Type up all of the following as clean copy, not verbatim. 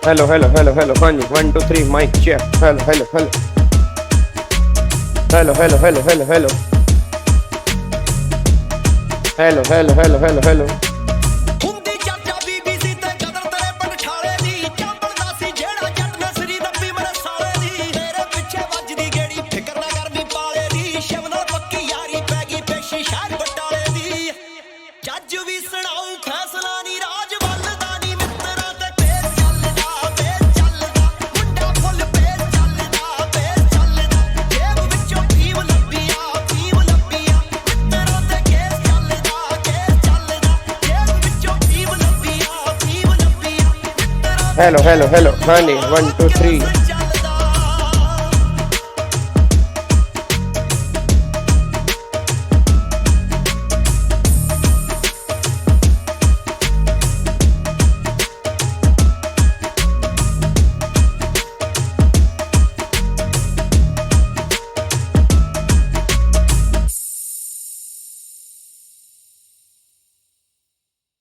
Hello hello hello hello, हाँ जी, 1 2 3 mic check. Hello hello hello hello hello hello hello hello hello hello hello hello hello. ਹੁੰਦੀ ਚਾਚਾ BBC ਤੇ ਕਦਰ ਤੇਰੇ ਪਟਖਾਲੇ ਦੀ ਚਾਂਬਲਦਾ ਸੀ ਜਿਹੜਾ ਜੱਟ ਨਸਰੀ ਦੱਬੀ ਮੇਰੇ ਸਾਲੇ ਦੀ ਤੇਰੇ ਪਿੱਛੇ ਵੱਜਦੀ ਗੇੜੀ ਫਿਕਰ ਨਾ ਕਰ ਵੀ ਪਾਲੇ ਦੀ ਸ਼ਿਵ ਨਾਲ ਪੱਕੀ ਯਾਰੀ ਪੈ ਗਈ ਪੇਸ਼ੀ ਸ਼ਹਿਰ ਬਟਾਲੇ ਦੀ ਜੱਜ ਵੀ ਸੁਣਾਉ ਫੈਸਲਾ ਨਹੀਂ ਰਾਜ ਵੱਲਦਾ ਨਹੀਂ ਮਿੱਤਰਾਂ ਤੇ ਪੇਸ ਚੱਲਦਾ ਮੁੰਡਾ ਫੁੱਲ ਪੇਸ ਚੱਲਦਾ ਜੇਬ ਵਿੱਚੋਂ ਫੀਮ ਲੱਭੀਆਂ ਮਿੱਤਰਾਂ ਤੇ ਕੇਸ ਚੱਲਦਾ ਜੇਬ ਵਿੱਚੋਂ ਫੀਮ ਲੱਭੀਆਂ ਮਿੱਤਰਾਂ हेलो हेलो हेलो, हाँ जी, 1 2 3। ਚੱਲਦਾ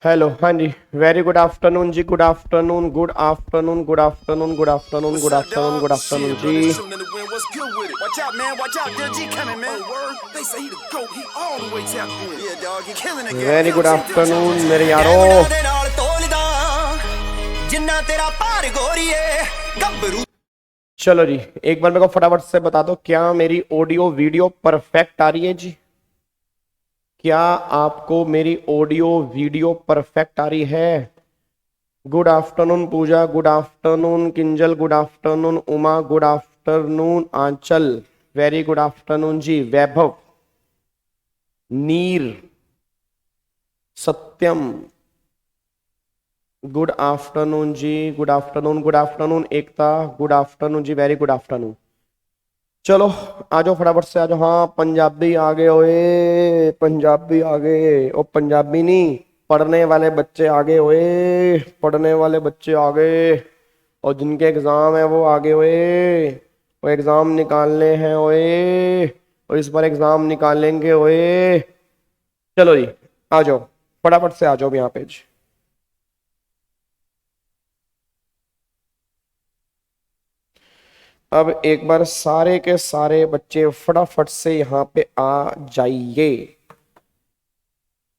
हेलो, हाँ जी, वेरी गुड आफ्टरनून जी, good afternoon, good afternoon, good afternoon, good afternoon, good afternoon, good afternoon जी। What's good with it? Watch out, man. Watch out. Lil G coming, man. Oh, word. They say he the GOAT. He all the way tapped in. Yeah, dog. He killing the game. Very good afternoon मेरे यारों। ਡੈਮੰਡਾਂ ਦੇ ਨਾਲ ਤੋਲਦਾ ਜਿੰਨਾ ਤੇਰਾ ਭਾਰ ਗੋਰੀਏ ਗੱਭਰੂ चलो जी, एक बार मेरे को फटाफट से बता दो, क्या मेरी ऑडियो वीडियो परफेक्ट आ रही है जी? क्या आपको मेरी ऑडियो वीडियो परफेक्ट आ रही है? Good afternoon Puja, good afternoon Kinjal, good afternoon Uma, good afternoon Anchal, very good afternoon जी। वैभव, नीर, सत्यम, गुड आफ्टरनून जी, good afternoon, good afternoon Ekta, good afternoon जी, वेरी गुड आफ्टरनून। चलो आ जाओ फटाफट से आ जाओ। हाँ, पंजाबी आ गए, ओए पंजाबी आ गए। ओ पंजाबी नहीं, पढ़ने वाले बच्चे आ गए, ओए पढ़ने वाले बच्चे आ गए। और जिनके एग्जाम है वो आ गए, ओए वो एग्जाम निकालने हैं, ओए और इस बार एग्जाम निकालेंगे, ओए। चलो जी, आ जाओ फटाफट से आ जाओ यहाँ पे जी। अब एक बार सारे के सारे बच्चे फटाफट से यहाँ पे आ जाइए।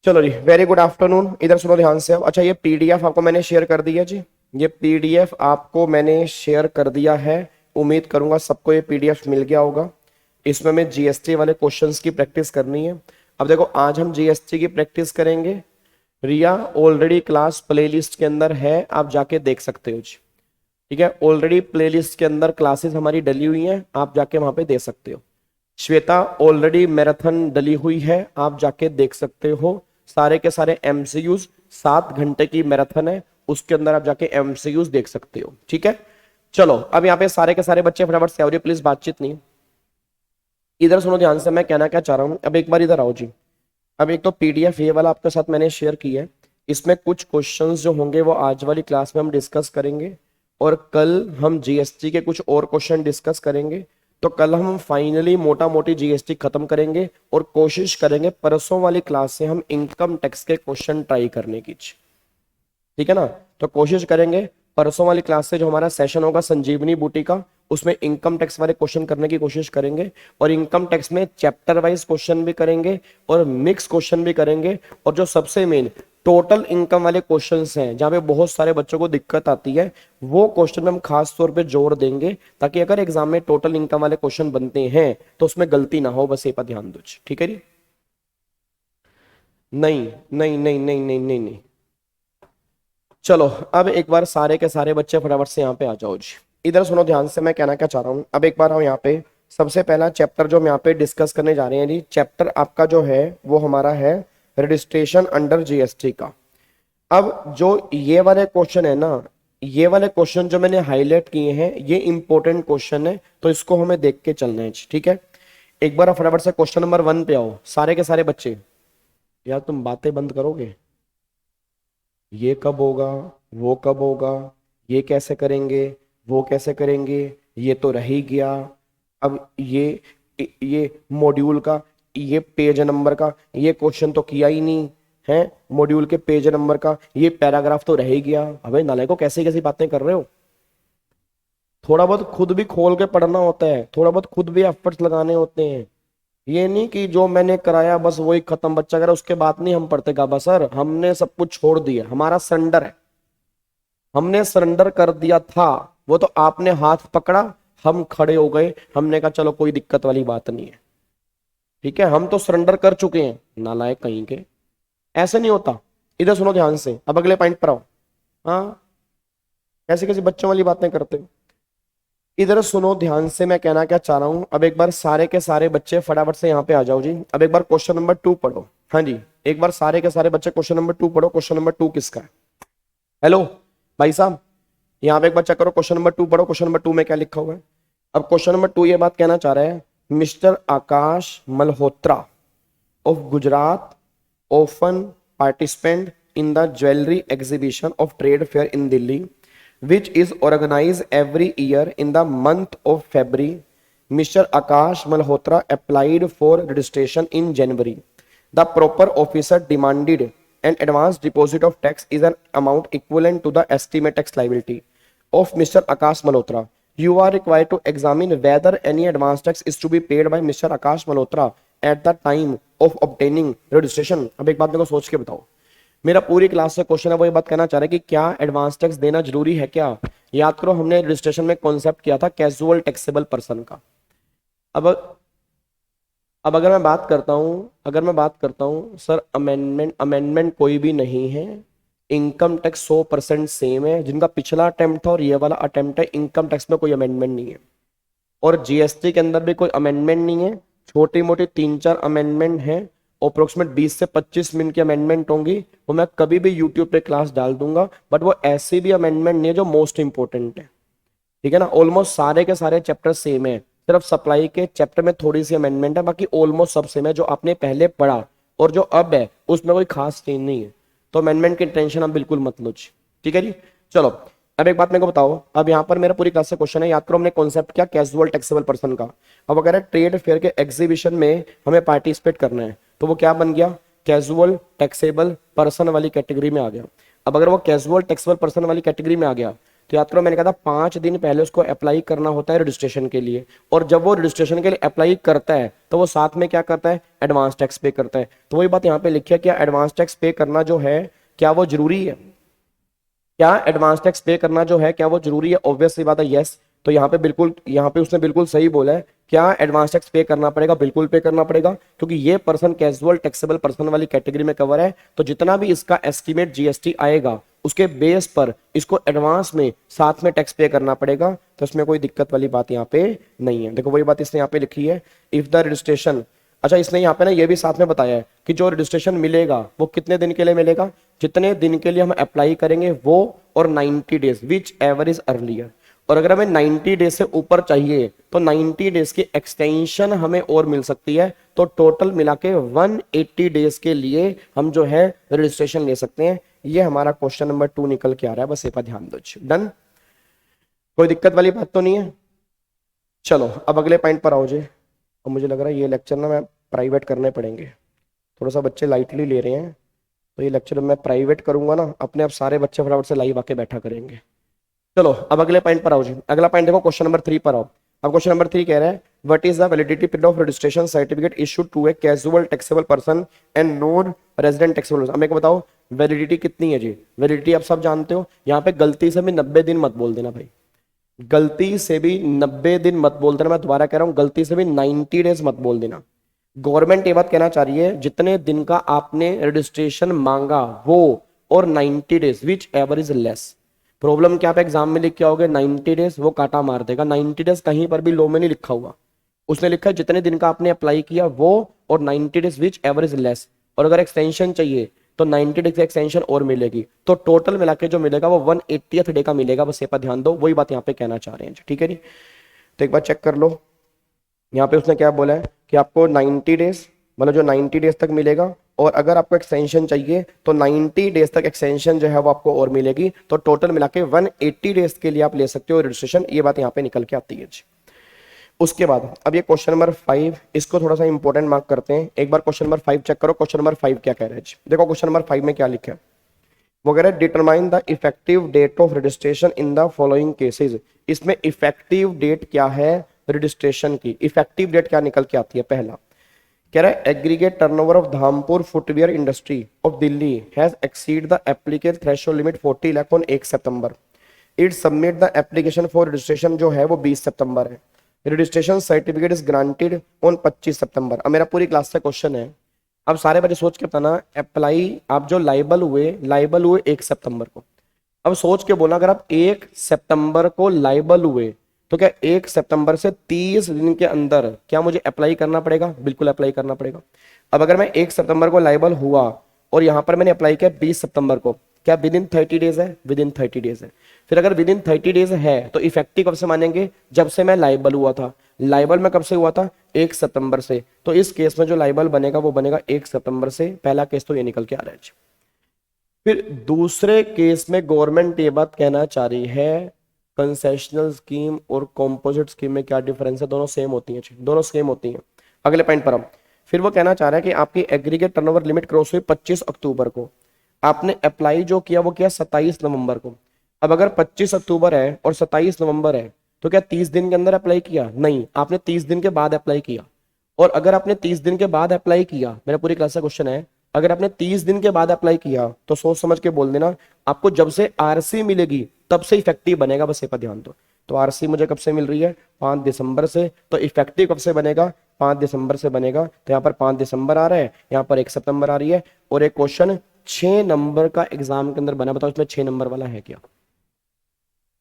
चलो जी, वेरी गुड आफ्टरनून। इधर सुनो ध्यान से अब। अच्छा, ये पीडीएफ आपको मैंने शेयर कर दिया जी। ये पीडीएफ आपको मैंने शेयर कर दिया है। उम्मीद करूंगा सबको ये पीडीएफ मिल गया होगा। इसमें मैं जीएसटी वाले क्वेश्चंस की प्रैक्टिस करनी है। अब देखो, आज हम जीएसटी की प्रैक्टिस करेंगे। रिया ऑलरेडी क्लास प्लेलिस्ट के अंदर है, आप जाके देख सकते हो जी। ठीक है, ऑलरेडी प्लेलिस्ट के अंदर क्लासेस हमारी डली हुई हैं, आप जाके वहां पे दे सकते हो। श्वेता, ऑलरेडी मैराथन डली हुई है, आप जाके देख सकते हो। सारे के सारे एमसीयूज, 7 घंटे की मैराथन है, उसके अंदर आप जाके एमसीयूज देख सकते हो। ठीक है, चलो अब यहाँ पे सारे के सारे बच्चे फटाफट से आओ जी, प्लीज बातचीत नहीं। इधर सुनो ध्यान से, मैं कहना क्या चाह रहा हूँ। अब एक बार इधर आओ जी। अब एक तो पीडीएफ ये वाला आपके साथ मैंने शेयर किया है। इसमें कुछ क्वेश्चंस जो होंगे वो आज वाली क्लास में हम डिस्कस करेंगे, और कल हम जीएसटी के कुछ और क्वेश्चन डिस्कस करेंगे। तो कल हम फाइनली मोटा मोटी जीएसटी खत्म करेंगे और कोशिश करेंगे परसों वाली क्लास से हम इनकम टैक्स के क्वेश्चन ट्राई करने की। ठीक है ना, तो कोशिश करेंगे परसों वाली क्लास से जो हमारा सेशन होगा संजीवनी बूटी का, उसमें इनकम टैक्स वाले क्वेश्चन करने की कोशिश करेंगे। और इनकम टैक्स में चैप्टर वाइज क्वेश्चन भी करेंगे और मिक्स क्वेश्चन भी करेंगे। और जो सबसे मेन टोटल इनकम वाले क्वेश्चंस हैं, जहां पे बहुत सारे बच्चों को दिक्कत आती है, वो क्वेश्चन में हम खास तौर पे जोर देंगे, ताकि अगर एग्जाम में टोटल इनकम वाले क्वेश्चन बनते हैं तो उसमें गलती ना हो। बस ये पर ध्यान दो। ठीक है जी? नहीं नहीं नहीं नहीं नहीं नहीं नहीं। चलो अब एक बार सारे के सारे बच्चे फटाफट से यहाँ पे आ जाओ जी। इधर सुनो ध्यान से, मैं कहना क्या चाह रहा हूँ। अब एक बार हम यहाँ पे सबसे पहला चैप्टर जो हम यहाँ पे डिस्कस करने जा रहे हैं जी, चैप्टर आपका जो है वो हमारा है रजिस्ट्रेशन अंडर जीएसटी का। अब जो ये वाले क्वेश्चन है ना, ये वाले क्वेश्चन जो मैंने हाईलाइट किए हैं, ये इंपॉर्टेंट क्वेश्चन है, तो इसको हमें देख के चलना है। ठीक है, एक बार फटाफट से क्वेश्चन नंबर 1 पे आओ सारे के सारे बच्चे। यार तुम बातें बंद करोगे? ये कब होगा, वो कब होगा, ये कैसे करेंगे, वो कैसे करेंगे, ये तो रह ही गया। अब ये मॉड्यूल का, ये पेज नंबर का ये क्वेश्चन तो किया ही नहीं है, मॉड्यूल के पेज नंबर का ये पैराग्राफ तो रह ही गया। अबे नालायकों, कैसी कैसी बातें कर रहे हो? थोड़ा बहुत खुद भी खोल के पढ़ना होता है, थोड़ा बहुत खुद भी एफर्ट्स लगाने होते हैं। ये नहीं कि जो मैंने कराया बस वही खत्म, बच्चा करा उसके बाद नहीं हम पढ़ते गाबा सर, हमने सब कुछ छोड़ दिया, हमारा सरेंडर है, हमने सरेंडर कर दिया था। वो तो आपने हाथ पकड़ा, हम खड़े हो गए, हमने कहा चलो कोई दिक्कत वाली बात नहीं है, ठीक है, हम तो सरेंडर कर चुके हैं। नालायक कहीं के, ऐसे नहीं होता। इधर सुनो ध्यान से, अब अगले पॉइंट पर आओ। हाँ, कैसे कैसे बच्चों वाली बातें करते हो। इधर सुनो ध्यान से, मैं कहना क्या चाह रहा हूं। अब एक बार सारे के सारे बच्चे फटाफट से यहाँ पे आ जाओ जी। अब एक बार क्वेश्चन नंबर 2 पढ़ो। हाँ जी, एक बार सारे के सारे बच्चे क्वेश्चन नंबर 2 पढ़ो। क्वेश्चन नंबर 2 किसका है? हेलो भाई साहब, यहाँ पे एक बार चेक करो, क्वेश्चन नंबर 2 पढ़ो। क्वेश्चन नंबर 2 में क्या लिखा हुआ है? अब क्वेश्चन नंबर 2 ये बात कहना चाह रहा है, mister Akash Malhotra of Gujarat often participant in the jewelry exhibition of trade fair in Delhi, which is organized every year in the month of February. Mr. Akash Malhotra applied for registration in January. The proper officer demanded an advance deposit of tax is an amount equivalent to the estimate tax liability of Mr. Akash Malhotra. You are required to examine whether any advance tax is to be paid by Mr. Akash Malhotra at the time of obtaining registration. अब एक बात मेरे को सोच के बताओ, मेरा पूरी क्लास से क्वेश्चन है, वो ये बात कहना चाह रहा है कि क्या एडवांस टैक्स देना जरूरी है क्या? याद करो, हमने रजिस्ट्रेशन में कॉन्सेप्ट किया था कैजुअल टैक्सेबल पर्सन का। अब अगर मैं बात करता हूं सर, अमेंडमेंट कोई भी नहीं है, इनकम टैक्स 100% सेम है। जिनका पिछला अटेम्प्ट था और ये वाला अटेम्प्ट है, इनकम टैक्स में कोई अमेंडमेंट नहीं है, और जीएसटी के अंदर भी कोई अमेंडमेंट नहीं है। छोटी मोटी 3-4 अमेंडमेंट है, अप्रोक्सीमेट 20 से 25 मिनट की अमेंडमेंट होंगी, वो मैं कभी भी यूट्यूब पे क्लास डाल दूंगा। बट वो ऐसी भी अमेंडमेंट नहीं है जो मोस्ट इंपॉर्टेंट है, ठीक है ना। ऑलमोस्ट सारे के सारे चैप्टर सेम है, सिर्फ सप्लाई के चैप्टर में थोड़ी सी अमेंडमेंट है, बाकी ऑलमोस्ट सब सेम है। जो आपने पहले पढ़ा और जो अब है उसमें कोई खास चेंज नहीं है, तो अमेंडमेंट की टेंशन आप बिल्कुल मत लो, ठीक है जी। चलो अब एक बात मेरे को बताओ, अब यहाँ पर मेरा पूरी क्लास से क्वेश्चन है, याद करो हमने कॉन्सेप्ट क्या, कैजुअल टैक्सेबल पर्सन का। अब अगर ट्रेड फेयर के एग्जीबिशन में हमें पार्टिसिपेट करना है तो वो क्या बन गया, कैजुअल टैक्सेबल पर्सन वाली कैटेगरी में आ गया। अब अगर वो कैजुअल टैक्सेबल पर्सन वाली कैटेगरी में आ गया तो याद करो मैंने कहा था 5 दिन पहले उसको अप्लाई करना होता है रजिस्ट्रेशन के लिए, और जब वो रजिस्ट्रेशन के लिए अप्लाई करता है तो वो साथ में क्या करता है, एडवांस टैक्स पे करता है। तो वही बात यहाँ पे लिखी है, क्या एडवांस टैक्स पे करना जो है क्या वो जरूरी है? क्या एडवांस टैक्स पे करना जो है क्या वो जरूरी है? ऑब्वियसली बात है यस। तो यहाँ पे उसने बिल्कुल सही बोला है, क्या एडवांस टैक्स पे करना पड़ेगा? बिल्कुल पे करना पड़ेगा, क्योंकि ये पर्सन कैजुअल टैक्सेबल पर्सन वाली कैटेगरी में कवर है। तो जितना भी इसका एस्टिमेट जीएसटी आएगा उसके बेस पर इसको एडवांस में साथ में टैक्स पे करना पड़ेगा। तो इसमें कोई दिक्कत वाली बात यहाँ पे नहीं है। देखो वही बात इसने यहाँ पे लिखी है, इफ द रजिस्ट्रेशन, अच्छा इसने यहाँ पे ना ये भी साथ में बताया है कि जो रजिस्ट्रेशन मिलेगा वो कितने दिन के लिए मिलेगा, जितने दिन के लिए हम अप्लाई करेंगे वो, और 90 days which ever is earlier. और अगर हमें 90 डेज से ऊपर चाहिए तो 90 डेज की एक्सटेंशन हमें और मिल सकती है। तो टोटल मिला के 180 डेज के लिए हम जो है रजिस्ट्रेशन ले सकते हैं। ये हमारा क्वेश्चन नंबर 2 निकल के आ रहा है, बस ये पर ध्यान दो। डन, कोई दिक्कत वाली बात तो नहीं है। चलो अब अगले पॉइंट पर आओ जी। और मुझे लग रहा है ये लेक्चर ना मैं प्राइवेट करने पड़ेंगे, थोड़ा सा बच्चे लाइटली ले रहे हैं, तो ये लेक्चर मैं प्राइवेट करूंगा ना, अपने आप सारे बच्चे फटाफट से लाइव आके बैठा करेंगे। चलो अब अगले पॉइंट पर आओ जी। अगला पॉइंट देखो, क्वेश्चन नंबर 3 पर आओ। अब क्वेश्चन नंबर 3 कह रहा है, what is the validity period of registration certificate issued to a casual taxable person and non resident taxable person. अब मेरे को बताओ वैलिडिटी कितनी है जी? वैलिडिटी आप सब जानते हो, यहाँ पे गलती से भी 90 दिन मत बोल देना भाई, गलती से भी 90 दिन मत बोल देना। मैं दोबारा कह रहा हूँ, गलती से भी 90 डेज मत बोल देना। गवर्नमेंट ये बात कहना चाह रही है, जितने दिन का आपने रजिस्ट्रेशन मांगा वो, और 90 days which ever is less. Problem क्या आप एग्जाम में लिख के आओगे 90 डेज, वो काटा मार देगा। 90 डेज कहीं पर भी लॉ में नहीं लिखा हुआ, उसने लिखा है जितने दिन का आपने अप्लाई किया वो, और 90 days which ever is less. और अगर एक्सटेंशन चाहिए तो 90 डेज की एक्सटेंशन और मिलेगी, तो टोटल मिला के जो मिलेगा वो 180th डे का मिलेगा। बस ये पर ध्यान दो, वही बात यहाँ पे कहना चाह रहे हैं, ठीक है जी। तो एक बार चेक कर लो, यहाँ पे उसने क्या बोला है कि आपको 90 डेज मतलब जो 90 डेज तक मिलेगा, और अगर आपको एक्सटेंशन चाहिए तो 90 डेज तक एक्सटेंशन जो है वो आपको और मिलेगी। तो टोटल मिला के 180 डेज के लिए आप ले सकते हो रजिस्ट्रेशन। ये बात यहाँ पे निकल के आती है जी। उसके बाद अब ये क्वेश्चन नंबर 5, इसको थोड़ा सा इंपॉर्टेंट मार्क करते हैं। एक बार क्वेश्चन नंबर 5 चेक करो, क्वेश्चन नंबर 5 क्या कह रहा है जी। देखो क्वेश्चन नंबर 5 में क्या लिखा है, वो कह रहे हैं determine the effective date of registration in the following cases. इसमें इफेक्टिव डेट क्या है रजिस्ट्रेशन की, इफेक्टिव डेट क्या निकल के आती है। पहला कह रहा है aggregate turnover of Dhampur footwear industry of Delhi has exceed the एप्लीकेट threshold limit 40 lakh on 1 September. It submit the application for registration जो है वो 20 सितंबर है। Registration certificate is granted on 25 सितंबर। अब मेरा पूरी क्लास का क्वेश्चन है, अब सारे बच्चे सोच के बताना, अप्लाई आप जो लाइबल हुए 1 सितंबर को। अब सोच के बोला अगर आप 1 सितंबर को लाइबल हुए तो क्या 1 सितंबर से 30 दिन के अंदर क्या मुझे अप्लाई करना पड़ेगा? बिल्कुल अप्लाई करना पड़ेगा। अब अगर मैं 1 सितंबर को लाइबल हुआ और यहां पर मैंने अप्लाई किया 20 सितंबर को, क्या विद इन 30 डेज है? विद इन 30 डेज है। फिर अगर विद इन 30 डेज है तो इफेक्टिव कब से मानेंगे? जब से मैं लाइबल हुआ था। लाइबल में कब से हुआ था? 1 सितंबर से। तो इस केस में जो लाइबल बनेगा वो बनेगा 1 सितंबर से। पहला केस तो ये निकल के आ रहा है। फिर दूसरे केस में गवर्नमेंट ये बात कहना चाह रही है कंसेशनल स्कीम और कॉम्पोजिट स्कीम में क्या डिफरेंस है? दोनों सेम होती हैं, दोनों सेम होती हैं। अगले पॉइंट पर हम फिर वो कहना चाह रहा है कि आपकी एग्रीगेट टर्नओवर लिमिट क्रॉस हुई 25 अक्टूबर को, आपने अप्लाई जो किया वो किया 27 नवंबर को। अब अगर 25 अक्टूबर है और 27 नवंबर है तो क्या 30 दिन के अंदर अप्लाई किया? नहीं, आपने 30 दिन के बाद अप्लाई किया। और अगर आपने 30 दिन के बाद अप्लाई किया, मेरा पूरी क्लास का क्वेश्चन है, अगर आपने 30 दिन के बाद अप्लाई किया तो सोच समझ के बोल देना आपको जब से आरसी मिलेगी तब से इफेक्टिव बनेगा। बस ये पर ध्यान दो। तो आरसी मुझे कब से मिल रही है? 5 दिसंबर से। तो इफेक्टिव कब से बनेगा? 5 दिसंबर से बनेगा। तो यहाँ पर 5 दिसंबर आ रहा है, यहाँ पर 1 सितंबर आ रही है। और एक क्वेश्चन 6 नंबर का एग्जाम के अंदर बना, बताओ इसमें 6 नंबर वाला है क्या?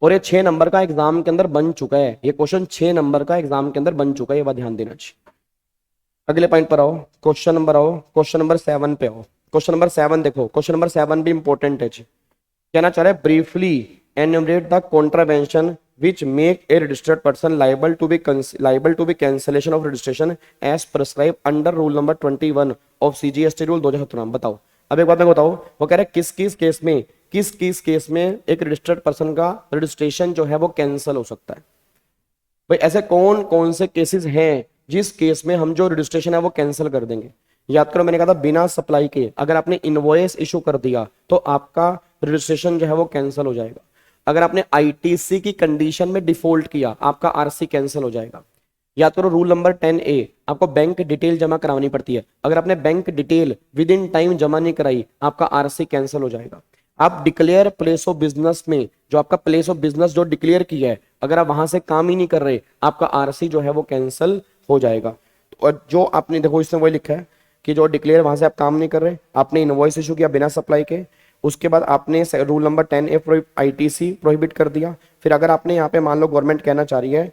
और ये 6 नंबर का एग्जाम के अंदर बन चुका है। ये क्वेश्चन 6 नंबर का एग्जाम के अंदर बन चुका है, ये बात ध्यान देना चाहिए। अगले पॉइंट पर आओ, क्वेश्चन नंबर 7 पे आओ। क्वेश्चन नंबर 7 देखो, क्वेश्चन नंबर 7 भी इंपॉर्टेंट है। कहना चाह रहा है briefly enumerate the contravention which make a registered person liable to be cancellation of registration as prescribed under rule number 21 of CGST rule 2017। बताओ। अब एक बात मैं बताओ, वो कह रहा है किस किस केस में एक रजिस्टर्ड पर्सन का रजिस्ट्रेशन जो है वो कैंसिल हो सकता है। भाई ऐसे कौन कौन से केसेस हैं जिस केस में हम जो रजिस्ट्रेशन है वो कैंसिल कर देंगे? याद करो मैंने कहा था बिना सप्लाई के अगर आपने इनवॉइस इशू कर दिया तो आपका रजिस्ट्रेशन जो है वो कैंसिल हो जाएगा। अगर आपने आईटीसी की कंडीशन में डिफॉल्ट किया आपका आरसी कैंसिल हो जाएगा। याद करो रूल नंबर 10A, आपको बैंक डिटेल जमा करानी पड़ती है। अगर आपने bank detail with in time जमा नहीं कराई आपका आरसी कैंसिल हो जाएगा। आप डिक्लेयर प्लेस ऑफ बिजनेस में जो आपका प्लेस ऑफ बिजनेस जो डिक्लेयर किया है अगर आप वहां से काम ही नहीं कर रहे आपका आरसी जो है वो कैंसिल हो जाएगा। और जो आपने देखो इसमें वही लिखा है कि जो डिक्लेयर वहां से आप काम नहीं कर रहे, आपने इनवॉइस इशू किया बिना सप्लाई के, उसके बाद आपने rule number 10A ITC prohibit कर दिया। फिर अगर आपने यहाँ पे मान लो गवर्नमेंट कहना चाह रही है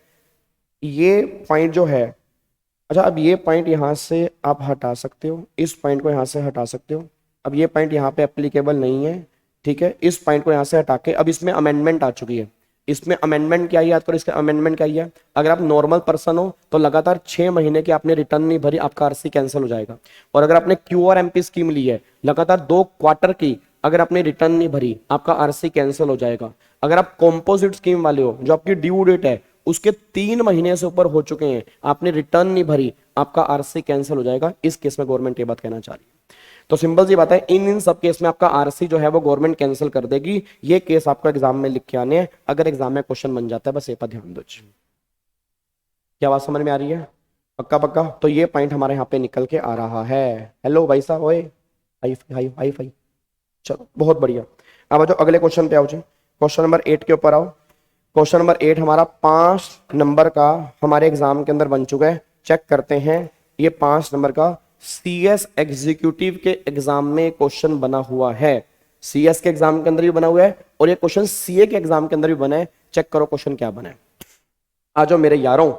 ये पॉइंट जो है, अच्छा अब ये पॉइंट यहाँ से आप हटा सकते हो, इस पॉइंट को यहाँ से हटा सकते हो। अब ये पॉइंट यहाँ पे एप्लीकेबल नहीं है, ठीक है, इस पॉइंट को यहाँ से हटा के अब इसमें अमेंडमेंट आ चुकी है। इसमें अमेंडमेंट क्या है याद करो, इसका अमेंडमेंट क्या है? अगर आप नॉर्मल पर्सन हो तो लगातार 6 महीने की आपने रिटर्न नहीं भरी आपका आरसी कैंसिल हो जाएगा। और अगर आपने क्यूआरएमपी स्कीम ली है लगातार 2 क्वार्टर की अगर आपने रिटर्न नहीं भरी आपका आरसी कैंसिल हो जाएगा। अगर आप कॉम्पोजिट स्कीम वाले हो जो आपकी ड्यू डेट है उसके 3 महीने से ऊपर हो चुके हैं आपने रिटर्न नहीं भरी आपका आरसी कैंसिल हो जाएगा। इस केस में गवर्नमेंट ये बात कहना चाह रही है। तो सिंपल सी बात है इन सब केस में आपका आरसी जो है वो गवर्नमेंट कैंसिल कर देगी। ये केस आपको एग्जाम में लिख के आने हैं, अगर एग्जाम में क्वेश्चन बन जाता है बस ये पर ध्यान दो। क्या बात समझ में आ रही है? पक्का पक्का। तो ये पॉइंट हमारे यहाँ पे निकल के आ रहा है। हेलो भाई साहब, ओए हाई हाई हाई फाई, चलो बहुत बढ़िया। अब जो अगले क्वेश्चन पे आओ जी, क्वेश्चन नंबर 8 के ऊपर आओ। क्वेश्चन नंबर 8 हमारा 5 नंबर का हमारे एग्जाम के अंदर बन चुका है। चेक करते हैं ये 5 नंबर का सीएस एग्जीक्यूटिव के एग्जाम में क्वेश्चन बना हुआ है। सीएस के एग्जाम के अंदर भी बना हुआ है और ये क्वेश्चन सीए के एग्जाम के अंदर भी बना है। चेक करो क्वेश्चन क्या बना है। आ जाओ मेरे यारों,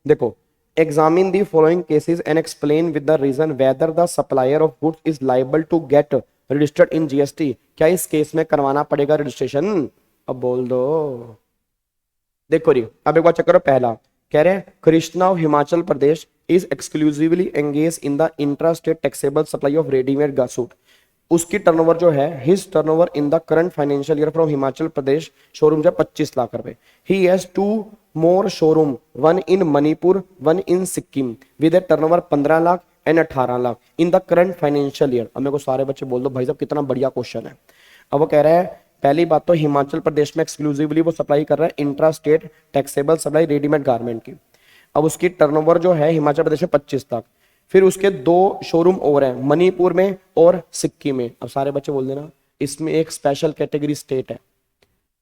देखो examine the following cases and explain with the reason whether the supplier of goods is liable to get registered in GST. क्या इस केस में करवाना पड़ेगा रजिस्ट्रेशन? अब बोल दो। देखो री अब एक बार चेक करो। पहला कह रहे हैं Krishna of Himachal Pradesh is exclusively engage in the intra state taxable supply of readymade गासूट। उसकी टर्नओवर जो है his turnover in the current financial year from Himachal Pradesh showroom जो 25 लाख रुपए। He has 2 more showroom, one in Manipur, one in Sikkim with a turnover 15 lakh and 18 lakh in the current financial year. अब मेरे को सारे बच्चे बोल दो भाई साहब कितना बढ़िया क्वेश्चन है। अब वो कह रहा है पहली बात तो हिमाचल प्रदेश में एक्सक्लूसिवली वो सप्लाई कर रहा है intra state taxable supply readymade garment की। अब उसकी टर्नओवर जो है हिमाचल प्रदेश में 25 लाख। फिर उसके 2 शोरूम और हैं, मणिपुर में और सिक्किम में। अब सारे बच्चे बोल देना इसमें एक स्पेशल कैटेगरी स्टेट है।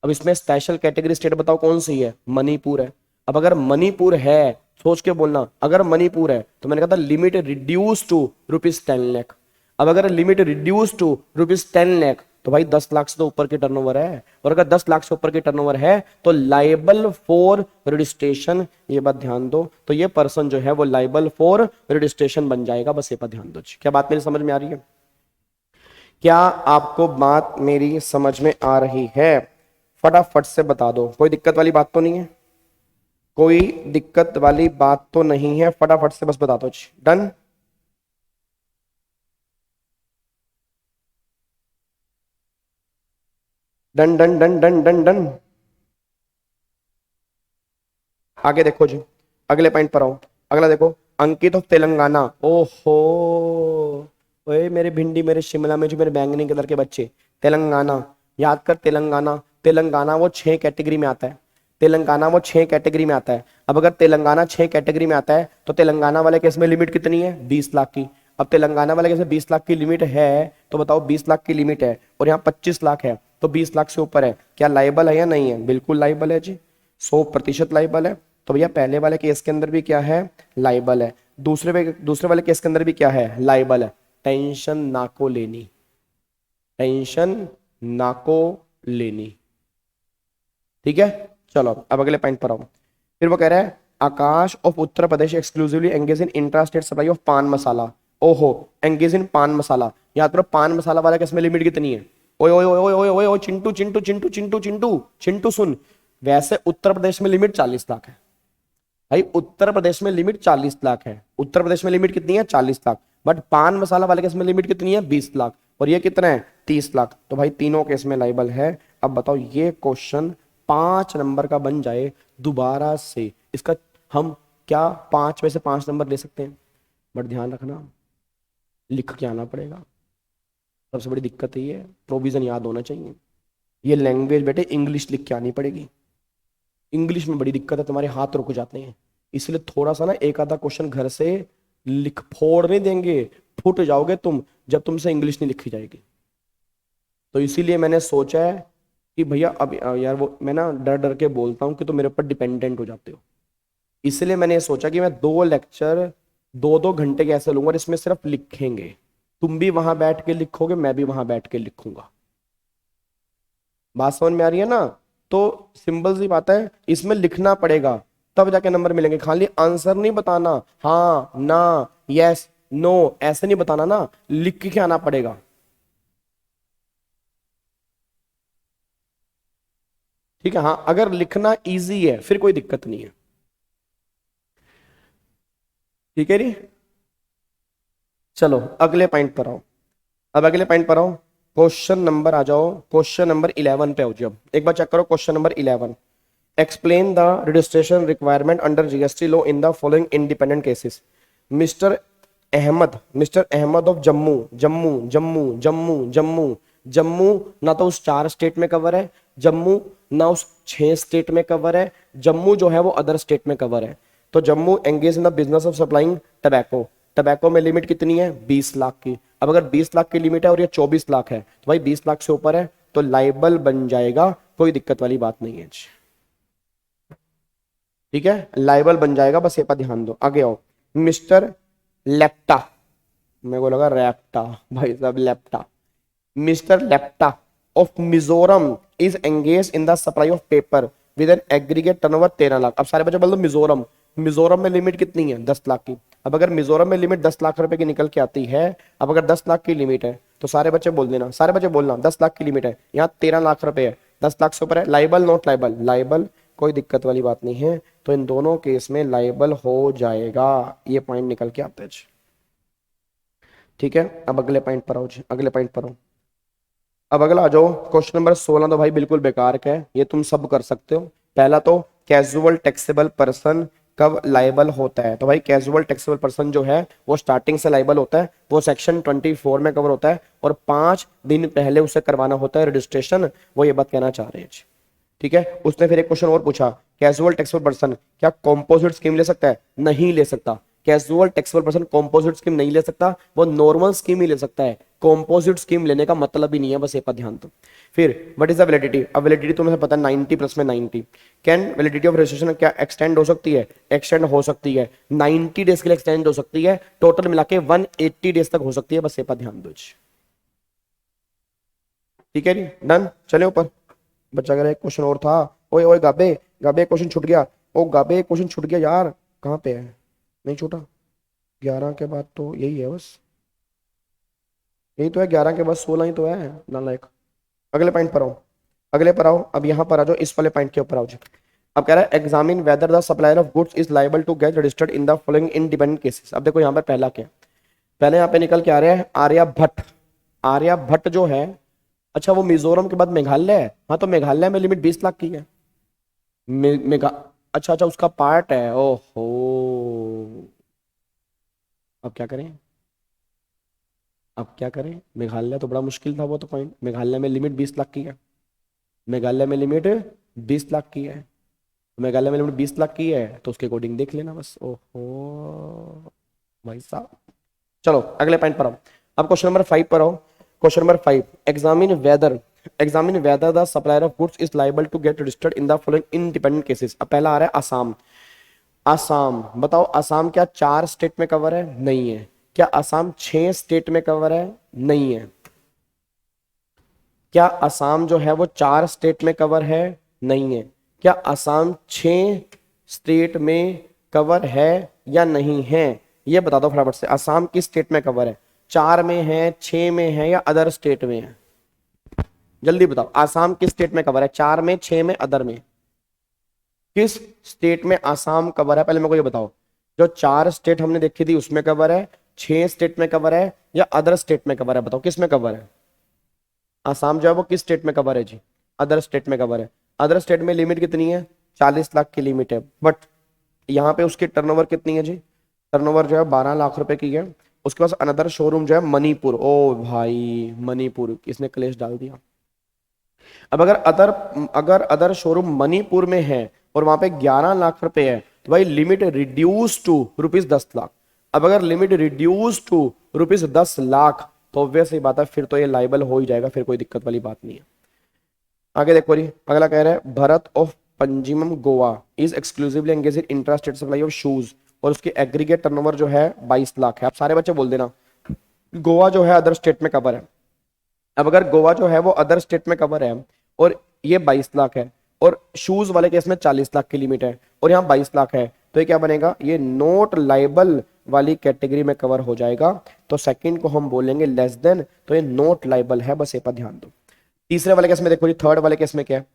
अब इसमें स्पेशल कैटेगरी स्टेट बताओ कौन सी है? मणिपुर है। अब अगर मणिपुर है, सोच के बोलना, अगर मणिपुर है तो मैंने कहा था लिमिट रिड्यूस टू ₹10 लाख। अब अगर लिमिट रिड्यूस टू ₹10 लाख तो भाई 10 लाख से तो ऊपर की टर्नओवर है, और अगर 10 लाख से ऊपर की टर्नओवर है तो लाइबल फॉर रजिस्ट्रेशन, ये बात ध्यान दो, तो ये पर्सन जो है वो लाइबल फॉर रजिस्ट्रेशन बन जाएगा। बस ये बात ध्यान दो। क्या बात मेरी समझ में आ रही है? क्या आपको बात मेरी समझ में आ रही है? फटाफट से बता दो, कोई दिक्कत वाली बात तो नहीं है? कोई दिक्कत वाली बात तो नहीं है? फटाफट से बस बता दो। Done? Done done done done done done. आगे देखो जी, अगले पॉइंट पर आओ। अगला देखो, अंकित ऑफ तेलंगाना। ओहो, ओए मेरे भिंडी, मेरे शिमला मिर्च, मेरे बैंगनी कलर के बच्चे, तेलंगाना याद कर। तेलंगाना, तेलंगाना वो 6 कैटेगरी में आता है। तेलंगाना वो 6 कैटेगरी में आता है। अब अगर तेलंगाना 6 कैटेगरी में आता है तो तेलंगाना वाले केस में लिमिट कितनी है? 20 लाख की। अब तेलंगाना वाले केस में 20 लाख की लिमिट है तो बताओ 20 लाख की लिमिट है और यहाँ 25 लाख है तो 20 लाख से ऊपर है, क्या लाइबल है या नहीं है? बिल्कुल लाइबल है जी, 100% लाइबल है। तो भैया पहले वाले केस के अंदर भी क्या है? लाइबल है। दूसरे वाले केस के अंदर भी क्या है? लाइबल है। टेंशन ना को लेनी, टेंशन ना को लेनी। ठीक है, चलो अब अगले पॉइंट पर आओ। फिर वो कह रहा है Akash of Uttar Pradesh exclusively engage in intra state supply of pan masala. ओहो, एंगेज इन पान मसाला। याद करो पान मसाला वाला केस में लिमिट कितनी है? ओए ओए ओए ओए ओए ओए चिंटू चिंटू चिंटू चिंटू चिंटू चिंटू सुन, वैसे उत्तर प्रदेश में लिमिट 40 लाख है भाई। उत्तर प्रदेश में लिमिट 40 लाख है। उत्तर प्रदेश में लिमिट कितनी है? 40 लाख। बट पान मसाला वाले केस में लिमिट कितनी है? 20 लाख। और ये कितना है? 30 लाख। तो भाई तीनों केस में लाइबल है। अब बताओ ये क्वेश्चन 5 नंबर का बन जाए दोबारा से, इसका हम क्या 5 में से 5 नंबर ले सकते हैं? बट ध्यान रखना लिख के आना पड़ेगा, सबसे बड़ी दिक्कत ये है। प्रोविजन याद होना चाहिए। ये लैंग्वेज बेटे इंग्लिश लिख के आनी पड़ेगी। इंग्लिश में बड़ी दिक्कत है, तुम्हारे हाथ रुक जाते हैं। इसलिए थोड़ा सा ना एक आधा क्वेश्चन घर से लिख, फोड़ नहीं देंगे, फूट जाओगे तुम जब तुमसे इंग्लिश नहीं लिखी जाएगी। तो इसीलिए मैंने सोचा है कि भैया अब यार वो मैं ना डर डर के बोलता हूँ कि तुम मेरे ऊपर डिपेंडेंट हो जाते हो। इसलिए मैंने सोचा कि मैं 2 लेक्चर 2-2 घंटे कैसे लूंगा और इसमें सिर्फ लिखेंगे। तुम भी वहां बैठ के लिखोगे, मैं भी वहां बैठ के लिखूंगा। बात समझ में आ रही है ना? तो सिंपल सी बात है, इसमें लिखना पड़ेगा तब जाके नंबर मिलेंगे। खाली आंसर नहीं बताना, हाँ ना यस नो ऐसे नहीं बताना ना, लिख के आना पड़ेगा। ठीक है, हाँ अगर लिखना इजी है फिर कोई दिक्कत नहीं है। ठीक है री, चलो अगले पॉइंट पर आओ। अब अगले पॉइंट पर आओ, क्वेश्चन नंबर आ जाओ, क्वेश्चन नंबर 11 पे आओ जी। अब एक बार चेक करो question number 11। Explain the registration requirement under GST law in the following independent cases. Mister Ahmed of Jammu Jammu Jammu Jammu Jammu Jammu ना तो उस 4 स्टेट में कवर है, जम्मू ना उस 6 स्टेट में कवर है, जम्मू जो है वो अदर स्टेट में कवर है। तो Jammu engage in the business of supplying tobacco. Tobacco में लिमिट कितनी है? 20 लाख की। अब अगर 20 लाख की लिमिट है और ये 24 लाख है तो भाई 20 लाख से ऊपर है तो लाइबल बन जाएगा, कोई दिक्कत वाली बात नहीं है। ठीक है, लाइबल बन जाएगा, बस ये पर ध्यान दो। आगे आओ, मिस्टर लेप्टा, मेरे को लगा रैप्टा, भाई साहब Lepta. Mister Lepta of Mizoram is engage in the supply of paper with an aggregate turnover 13 lakh. अब सारे बच्चे बोल दो मिजोरम, मिजोरम में लिमिट कितनी है? 10 लाख की। अब अगर मिजोरम में लिमिट 10 लाख रुपए की निकल के आती है, अब अगर 10 लाख की लिमिट है तो सारे बच्चे बोल देना, सारे बच्चे बोलना 10 लाख की लिमिट है, यहाँ 13 लाख रुपए है, 10 लाख से ऊपर है, लाइबल नॉट लाइबल? लाइबल, कोई दिक्कत वाली बात नहीं है। तो इन दोनों केस में लाइबल हो जाएगा, ये पॉइंट निकल के आते हैं। ठीक है, अब अगले पॉइंट पर आओ, अगले पॉइंट पर आओ। अब अगला आ जाओ, क्वेश्चन नंबर 16 तो भाई बिल्कुल बेकार का है, ये तुम सब कर सकते हो। पहला तो कैजुअल टैक्सेबल पर्सन कब लाइबल होता है? तो भाई कैजुअल टैक्सेबल पर्सन जो है वो स्टार्टिंग से लाइबल होता है, वो सेक्शन 24 में कवर होता है और 5 दिन पहले उसे करवाना होता है रजिस्ट्रेशन। वो ये बात कहना चाह रहे हैं। ठीक है, उसने फिर एक क्वेश्चन और पूछा, कैजुअल टैक्सेबल पर्सन क्या कॉम्पोजिट स्कीम ले सकता है? नहीं ले सकता। Casual taxable person composite scheme नहीं ले सकता, वो नॉर्मल स्कीम ही ले सकता है। कॉम्पोजिट स्कीम लेने का मतलब ही नहीं है, बस एक बात ध्यान दो। फिर व्हाट इज द वैलिडिटी? अब वैलिडिटी तुम्हें पता है 90 प्लस में 90। कैन वैलिडिटी ऑफ रजिस्ट्रेशन क्या एक्सटेंड हो सकती है? एक्सटेंड हो सकती है, 90 डेज के लिए एक्सटेंड हो सकती है, टोटल मिला के 180 डेज तक हो सकती है, बस एक बात ध्यान दो। ठीक है जी, डन। चले ऊपर। बच्चा अगर एक क्वेश्चन और था। ओए ओए गाबे, गाबे क्वेश्चन छूट गया। ओ गाबे क्वेश्चन छूट गया यार, कहाँ पे है? नहीं छूटा, 11 के बाद तो यही है बस, यही तो है, 11 के बाद 16 ही तो है नालायक। अगले पॉइंट पर आओ, अगले पर आओ। अब यहाँ पर आ जाओ, इस वाले पॉइंट के ऊपर आओ जी। अब कह रहा है examine whether the supplier of goods is liable to get registered in the following independent cases. अब देखो यहाँ पर पहला क्या है, पहले यहाँ पे निकल के आ रहा है आर्यभट्ट। आर्यभट्ट जो है, अच्छा वो मिजोरम के बाद मेघालय है। हाँ तो मेघालय में लिमिट 20 लाख की है। मेघा अच्छा अच्छा उसका पार्ट है। ओहो, अब क्या करें, अब क्या करें? मेघालय तो बड़ा मुश्किल था वो तो पॉइंट। मेघालय में लिमिट 20 लाख की है, मेघालय में लिमिट 20 लाख की है, मेघालय में लिमिट 20 लाख की है तो उसके अकॉर्डिंग देख लेना बस। ओहो भाई साहब, चलो अगले पॉइंट पर आओ। अब क्वेश्चन नंबर 5 पर आओ। Question number 5, examine whether the supplier of goods is liable to get registered in the following independent cases. अब पहला आ रहा है असम। असम बताओ, असम क्या 4 स्टेट में कवर है? नहीं है। क्या असम 6 स्टेट में कवर है? नहीं है। क्या असम जो है वो 4 स्टेट में कवर है? नहीं है। क्या असम 6 स्टेट में कवर है या नहीं है? ये बता दो फटाफट से, असम किस स्टेट में कवर है? 4 में है, 6 में है या अदर स्टेट में है? जल्दी बताओ, आसाम किस स्टेट में कवर है? 4 में, 6 में, अदर में? किस स्टेट में आसाम कवर है? पहले मेरे को ये बताओ, जो 4 स्टेट हमने देखी थी उसमें कवर है, 6 स्टेट में कवर है या अदर स्टेट में कवर है? बताओ किस में कवर है? आसाम जो है वो किस स्टेट में कवर है जी? अदर स्टेट में कवर है। अदर स्टेट में लिमिट कितनी है? 40 लाख की लिमिट है, बट यहाँ पे उसकी टर्नओवर कितनी है जी? टर्नओवर जो है 12 लाख रुपए की है। उसके पास अनदर शोरूम जो है मणिपुर। ओ भाई मणिपुर, इसने क्लेश डाल दिया। अब अगर अदर शोरूम मणिपुर में है और वहां पे 11 लाख रुपए है तो भाई limit reduce to rupees 10 lakh. अब अगर limit reduce to rupees 10 lakh तो ऑब्वियस ही बात है, फिर तो ये लाइबल हो ही जाएगा, फिर कोई दिक्कत वाली बात नहीं है। आगे देखो जी, अगला कह रहा है Bharat of Panjim Goa is exclusively engage in intra state supply of shoes और उसकी एग्रीगेट टर्नओवर जो है 22 लाख है। आप सारे बच्चे बोल देना गोवा जो है अदर स्टेट में कवर है। अब अगर गोवा जो है वो अदर स्टेट में कवर है और ये 22 लाख है और शूज वाले केस में 40 लाख की लिमिट है और यहाँ 22 लाख है, तो ये क्या बनेगा? ये नोट लाइबल वाली कैटेगरी में कवर हो जाएगा। तो सेकंड को हम बोलेंगे लेस देन, तो ये नोट लाइबल है, बस ये पर ध्यान दो। तीसरे वाले केस में देखो जी, थर्ड वाले केस में क्या है?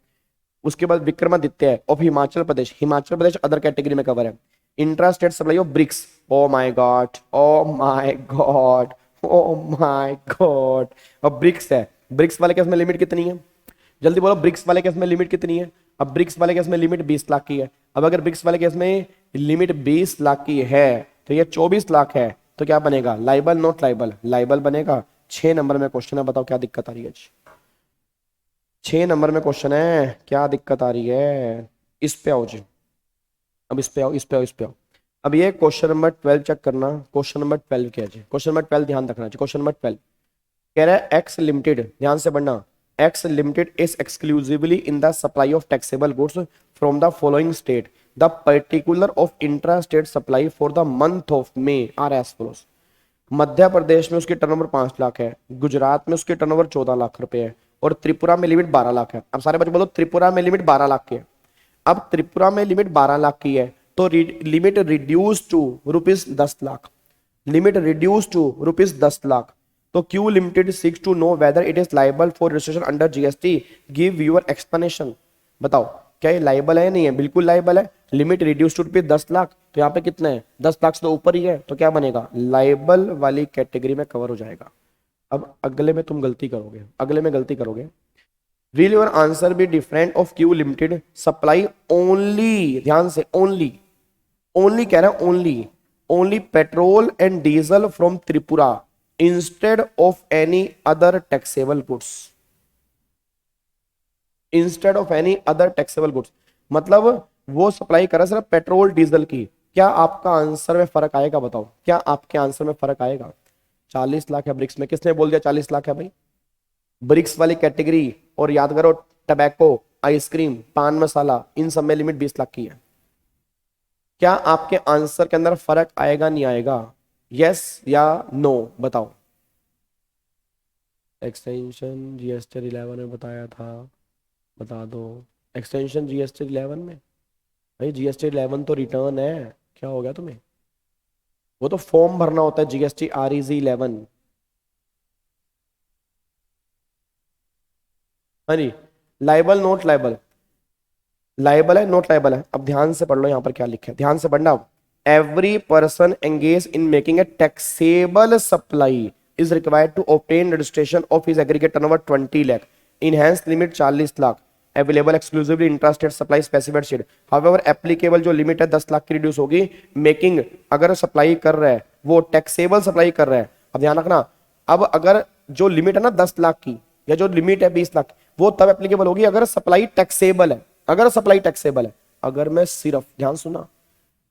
उसके बाद विक्रमादित्य है of Himachal Pradesh. Himachal Pradesh other category में कवर है। Intra state supply of BRICS. Oh my God, oh my God, oh my God. अब ब्रिक्स है, ब्रिक्स वाले केस में लिमिट कितनी है? जल्दी बोलो, ब्रिक्स वाले केस में लिमिट कितनी है? अब ब्रिक्स वाले केस में लिमिट 20 लाख की है। अब अगर ब्रिक्स वाले केस में लिमिट 20 लाख की है तो ये 24 लाख है, तो क्या बनेगा? Liable not liable? लाइबल बनेगा। 6 नंबर में क्वेश्चन है, बताओ क्या दिक्कत आ रही है? 6 नंबर में क्वेश्चन है, क्या दिक्कत आ रही है? इस पे आओ जी, अब इस पे आओ, इस पे आओ, इस पे आओ। अब ये क्वेश्चन नंबर 12 चेक करना। क्वेश्चन नंबर 12 क्या है जी? क्वेश्चन नंबर 12 ध्यान रखना जी। क्वेश्चन नंबर 12 कह रहा है एक्स लिमिटेड, ध्यान से पढ़ना, X limited is exclusively in the supply of taxable goods from the following state. The particular of intra state supply for the month of May are as follows. Madhya Pradesh में उसकी turnover 5 lakh है, गुजरात में उसकी turnover 14 lakh रुपए है और त्रिपुरा में लिमिट 12 लाख है। अब सारे बच्चे बोलो त्रिपुरा में लिमिट 12 लाख की है। अब त्रिपुरा में लिमिट 12 लाख की है तो limit reduce to rupees 10 lakh. Limit reduce to rupees 10 lakh. तो Q limited seeks to know whether it is liable for registration under GST. Give your explanation. बताओ क्या ये लाइबल है? नहीं है, बिल्कुल लाइबल है। Limit reduce to rupees 10 lakh, तो यहाँ पे कितना है? 10 लाख से तो ऊपर ही है, तो क्या बनेगा? लाइबल वाली कैटेगरी में कवर हो जाएगा। अब अगले में तुम गलती करोगे, अगले में गलती करोगे। Will your answer be different of Q limited supply only, ध्यान से, ओनली ओनली कह रहा है, only only petrol and diesel from Tripura instead of any other taxable goods, instead of any other taxable goods, मतलब वो सप्लाई कर रहा है सिर्फ पेट्रोल डीजल की। क्या आपका आंसर में फर्क आएगा? बताओ, क्या आपके आंसर में फर्क आएगा? 40 लाख है ब्रिक्स में, किसने बोल दिया 40 लाख है भाई? ब्रिक्स वाली कैटेगरी, और याद करो टबैको, आइसक्रीम, पान मसाला, इन सब में लिमिट 20 लाख की है। क्या आपके आंसर के अंदर फर्क आएगा नहीं आएगा? यस या नो बताओ। एक्सटेंशन जीएसटी 11 में बताया था, बता दो। एक्सटेंशन जीएसटी 11 में भाई, जीएसटी 11 तो रिटर्न है, क्या हो गया तुम्हें? वो तो फॉर्म भरना होता है, जीएसटी REZ 11। हाँ जी, लाइबल नोट लाइबल, लाइबल है नोट लाइबल है। अब ध्यान से पढ़ लो यहाँ पर क्या लिखा है, ध्यान से पढ़ना। Every person engage in making a taxable supply is required to obtain registration of his aggregate turnover 20 lakh, enhance limit 40 lakh, available exclusively intrastate supply specified shed. However applicable जो लिमिट है 10 लाख की रिड्यूस होगी। मेकिंग अगर सप्लाई कर रहा है वो taxable supply कर रहा है। अब ध्यान रखना, अब अगर जो लिमिट है ना 10 लाख की, या जो लिमिट है 20 लाख, वो तब एप्लीकेबल होगी अगर सप्लाई टैक्सेबल है, अगर सप्लाई टैक्सेबल है। अगर मैं सिर्फ, ध्यान सुना,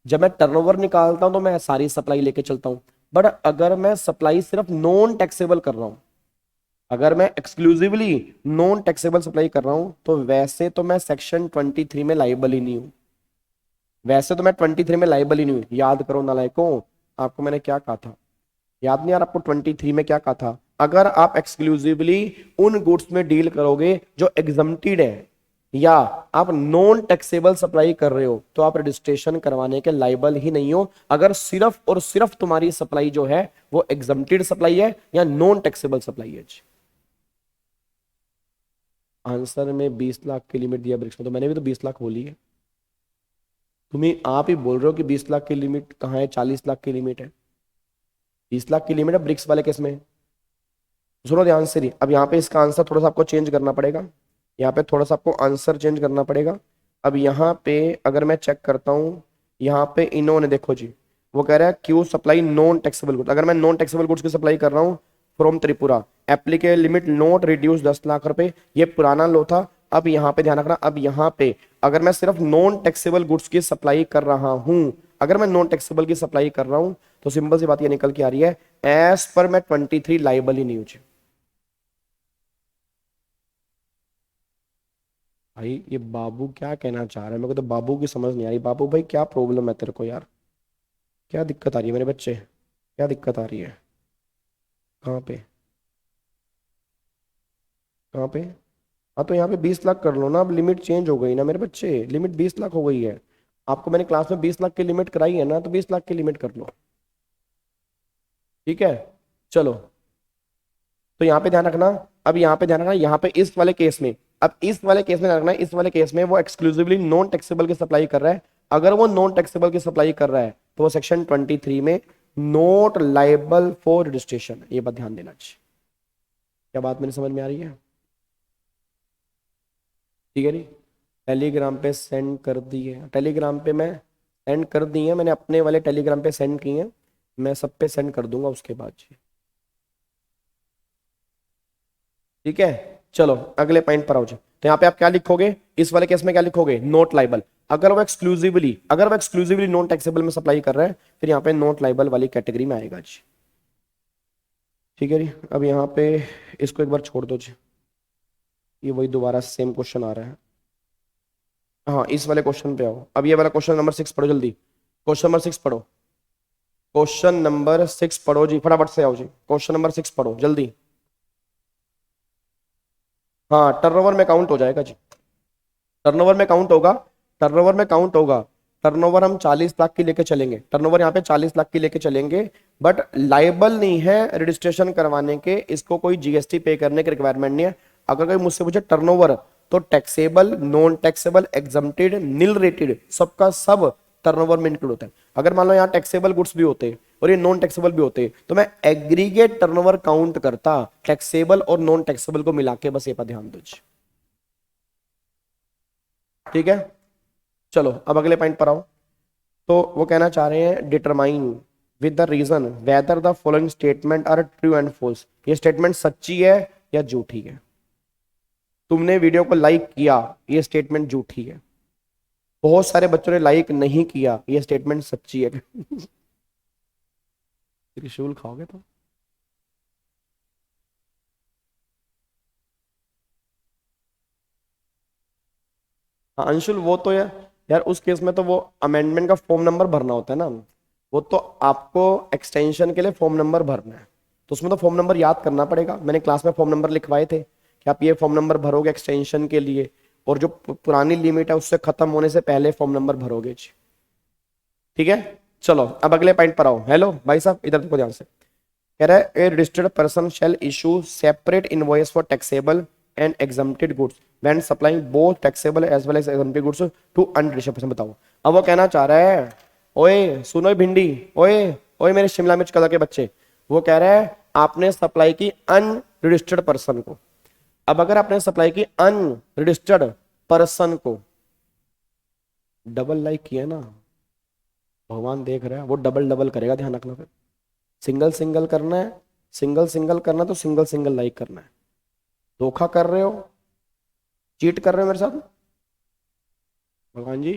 जब मैं टर्नओवर निकालता हूं तो मैं सारी सप्लाई लेके चलता हूं, बट अगर मैं सप्लाई सिर्फ नॉन टैक्सेबल कर रहा हूं, अगर मैं एक्सक्लूसिवली नॉन टैक्सेबल सप्लाई कर रहा हूं, तो वैसे तो मैं सेक्शन 23 में लाइबल ही नहीं हूं, वैसे तो मैं 23 में लाइबल ही नहीं हूं। याद करो नालायकों, आपको मैंने क्या कहा था? याद नहीं यार आपको 23 में क्या कहा था? अगर आप एक्सक्लूसिवली उन गुड्स में डील करोगे जो एग्जम्प्टेड है, या आप नॉन टैक्सेबल सप्लाई कर रहे हो, तो आप रजिस्ट्रेशन करवाने के लायबल ही नहीं हो, अगर सिर्फ और सिर्फ तुम्हारी सप्लाई जो है वो एग्जम्प्टेड सप्लाई है या नॉन टैक्सेबल सप्लाई है। आंसर में 20 लाख की लिमिट दिया ब्रिक्स में, तो मैंने भी तो 20 लाख बोली है, तुम्हें आप ही बोल रहे हो कि 20 लाख की लिमिट कहाँ है, 40 लाख की लिमिट है। 20 लाख की लिमिट है ब्रिक्स वाले केस में। सुनो ध्यान से नहीं, अब यहाँ पे इसका आंसर थोड़ा सा आपको चेंज करना पड़ेगा, यहाँ पे थोड़ा सा आपको आंसर चेंज करना पड़ेगा। अब यहाँ पे अगर मैं चेक करता हूँ, यहाँ पे इन्होंने देखो जी, वो कह रहा है Q supply non taxable goods. अगर मैं नॉन टैक्सेबल गुड्स की सप्लाई कर रहा हूँ from Tripura, applicable limit note reduce 10 lakh रुपए, ये पुराना लो था। अब यहाँ पे ध्यान रखना, अब यहाँ पे अगर मैं सिर्फ नॉन टैक्सेबल गुड्स की सप्लाई कर रहा हूँ, अगर मैं नॉन टैक्सेबल की सप्लाई कर रहा हूँ, तो सिंपल सी बात ये निकल के आ रही है, एज पर मैं 23 लाइबल ही नहीं हूँ। भाई ये बाबू क्या कहना चाह रहा है, मेरे को तो बाबू की समझ नहीं आ रही। बाबू भाई क्या प्रॉब्लम है तेरे को यार, क्या दिक्कत आ रही है मेरे बच्चे, क्या दिक्कत आ रही है? कहाँ पे, कहाँ पे? हाँ तो यहाँ पे 20 लाख कर लो ना, अब लिमिट चेंज हो गई ना मेरे बच्चे, लिमिट 20 लाख हो गई है। आपको मैंने क्लास में 20 लाख की लिमिट कराई है ना, तो 20 लाख की लिमिट कर लो, ठीक है। चलो, तो यहाँ पे ध्यान रखना, अब यहाँ पे ध्यान रखना, यहाँ पे इस वाले केस में, अब इस वाले केस में ध्यान रखना, इस वाले केस में वो एक्सक्लूसिवली नॉन टैक्सेबल की सप्लाई कर रहा है। अगर वो नॉन टैक्सेबल की सप्लाई कर रहा है तो वो सेक्शन 23 में नोट लाइबल फॉर रजिस्ट्रेशन, ये बात ध्यान देना चाहिए। क्या बात मेरी समझ में आ रही है? ठीक है जी, टेलीग्राम पे सेंड कर दी है, टेलीग्राम पे मैं सेंड कर दी है, मैंने अपने वाले टेलीग्राम पे सेंड की है, मैं सब पे सेंड कर दूंगा उसके बाद जी, ठीक है। चलो अगले पॉइंट पर आओ जी। तो यहाँ पे आप क्या लिखोगे, इस वाले केस में क्या लिखोगे, नोट लाइबल। अगर वो एक्सक्लूसिवली नॉन टैक्सेबल में सप्लाई कर रहा है, फिर यहाँ पे नोट लाइबल वाली कैटेगरी में आएगा जी, ठीक है जी। अब यहाँ पे इसको एक बार छोड़ दो जी, ये वही दोबारा सेम क्वेश्चन आ रहा है। हाँ इस वाले क्वेश्चन पे आओ, अब ये वाला क्वेश्चन नंबर 6 पढ़ो जल्दी, क्वेश्चन नंबर 6 पढ़ो, क्वेश्चन नंबर 6 पढ़ो जी, फटाफट से आओ जी, क्वेश्चन नंबर 6 पढ़ो जल्दी। हाँ टर्नओवर में काउंट हो जाएगा जी, टर्नओवर में काउंट होगा, टर्नओवर में काउंट होगा। टर्नओवर हम 40 लाख की लेके चलेंगे, टर्नओवर यहाँ पे 40 लाख की लेके चलेंगे, बट लाइबल नहीं है रजिस्ट्रेशन करवाने के, इसको कोई जीएसटी पे करने की रिक्वायरमेंट नहीं है। अगर कोई मुझसे पूछे टर्नओवर, तो टैक्सेबल, नॉन टैक्सेबल, एग्जम्प्टेड, निल रेटेड, सबका सब टर्नओवर में इंक्लूड होता है। अगर मान लो यहाँ टैक्सेबल गुड्स भी होते और ये नॉन टैक्सेबल भी होते, तो मैं एग्रीगेट टर्नओवर काउंट करता टैक्सेबल और नॉन टैक्सेबल को मिला के, बस ये पर ध्यान दो, ठीक है। चलो अब अगले पॉइंट पर आओ। तो वो कहना चाह रहे हैं determine with the reason whether the following statement are true and false, ये स्टेटमेंट सच्ची है या झूठी है। तुमने वीडियो को लाइक किया, ये स्टेटमेंट झूठी है। बहुत सारे बच्चों ने लाइक नहीं किया, ये स्टेटमेंट सच्ची है। त्रिशूल खाओगे तो। हाँ अंशुल, वो तो यार उस केस में तो वो अमेंडमेंट का फॉर्म नंबर भरना होता है ना, वो तो आपको एक्सटेंशन के लिए फॉर्म नंबर भरना है, तो उसमें तो फॉर्म नंबर याद करना पड़ेगा। मैंने क्लास में फॉर्म नंबर लिखवाए थे कि आप ये फॉर्म नंबर भरोगे एक्सटेंशन के लिए, और जो पुरानी लिमिट है उससे खत्म होने से पहले फॉर्म नंबर भरोगे जी। ठीक है, चलो अब अगले पॉइंट पर आओ। हेलो भाई साहब, इधर देखो ध्यान से। कह रहा है a registered person shall issue separate invoice for taxable and exempted goods when supplying both taxable as well as exempted goods to unregistered person. बताओ, अब वो कहना चाह रहा है, ओए सुनो भिंडी, ओए ओए मेरे शिमला मिर्च कलर के बच्चे, वो कह रहा है आपने सप्लाई की अनरजिस्टर्ड पर्सन को। अब अगर आपने सप्लाई की अनरजिस्टर्ड पर्सन को, डबल लाइक किया ना, भगवान देख रहा है, वो डबल डबल करेगा, ध्यान रखना। फिर सिंगल सिंगल करना है, सिंगल सिंगल करना तो सिंगल सिंगल लाइक करना है। धोखा कर रहे हो, चीट कर रहे हो मेरे साथ, भगवान जी,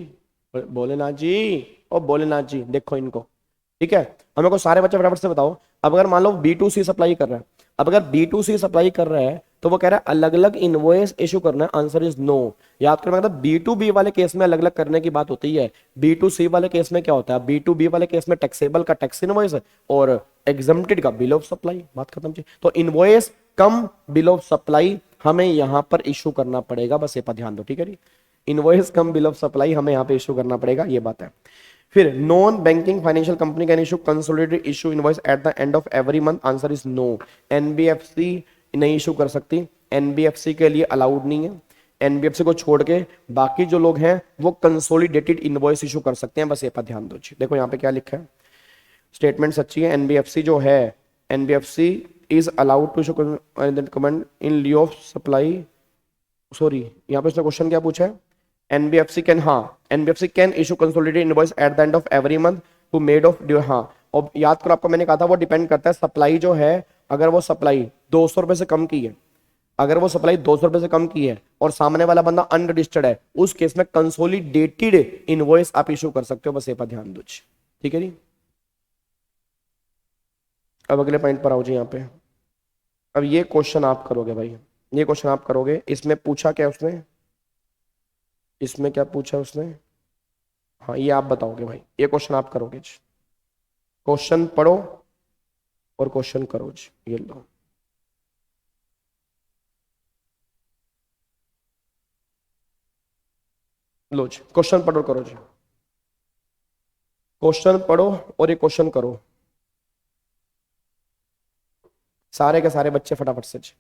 भोलेनाथ जी, ओ भोलेनाथ जी देखो इनको। ठीक है, हमें को सारे बच्चे फटाफट से बताओ। अब अगर मान लो B2C सप्लाई कर रहा है, अब अगर B2C सप्लाई कर रहा है तो वो कह रहा है अलग अलग इनवॉइस इशू करना है, आंसर इज नो। याद करो, मतलब B2B वाले केस में अलग अलग करने की बात होती है, B2C वाले केस में क्या होता है, B2B वाले केस में टैक्सेबल का टैक्स इनवॉइस और एग्जम्प्टेड का बिल ऑफ सप्लाई, बात खत्म जी। तो invoice cum bill of supply हमें यहां पर इशू करना पड़ेगा, बस ये पर ध्यान दो। ठीक है जी, invoice cum bill of supply हमें यहाँ पे इशू करना पड़ेगा, ये बात है। फिर non banking financial company can issue consolidated issue invoice at the end of every month, answer is no. NBFC नहीं इशू कर सकती, एनबीएफसी के लिए अलाउड नहीं है। एनबीएफसी को छोड़ के बाकी जो लोग हैं वो कंसोलिडेटेड इनवॉइस इशू कर सकते हैं, बस ये पर ध्यान दो। देखो यहाँ पे क्या लिखा है, स्टेटमेंट सच्ची है। एनबीएफसी जो है, NBFC is allowed to issue comment in lieu of supply, sorry यहाँ पे उसने क्वेश्चन क्या पूछा है, एनबीएफसी कैन, हाँ NBFC can issue consolidated invoice at the end of every month to made of due, हाँ। और याद करो आपको मैंने कहा था वो डिपेंड करता है सप्लाई जो है, अगर वो सप्लाई 200 रुपए से कम की है, अगर वो सप्लाई 200 रुपए से कम की है और सामने वाला बंदा अनरजिस्टर्ड है, उस केस में कंसोलिडेटेड इनवॉइस आप इशू कर सकते हो, बस ये पर ध्यान दो। ठीक है जी, अब अगले पॉइंट पर आओ जी। यहाँ पे अब ये क्वेश्चन आप करोगे भाई, ये क्वेश्चन आप करोगे। इसमें पूछा क्या उसने, इसमें क्या पूछा उसने, हाँ ये आप बताओगे भाई, ये क्वेश्चन आप करोगे जी। क्वेश्चन पढ़ो और क्वेश्चन करो जी, ये लो। लो जी, क्वेश्चन पढ़ो करो जी, क्वेश्चन पढ़ो और ये क्वेश्चन करो, सारे के सारे बच्चे फटाफट से जी।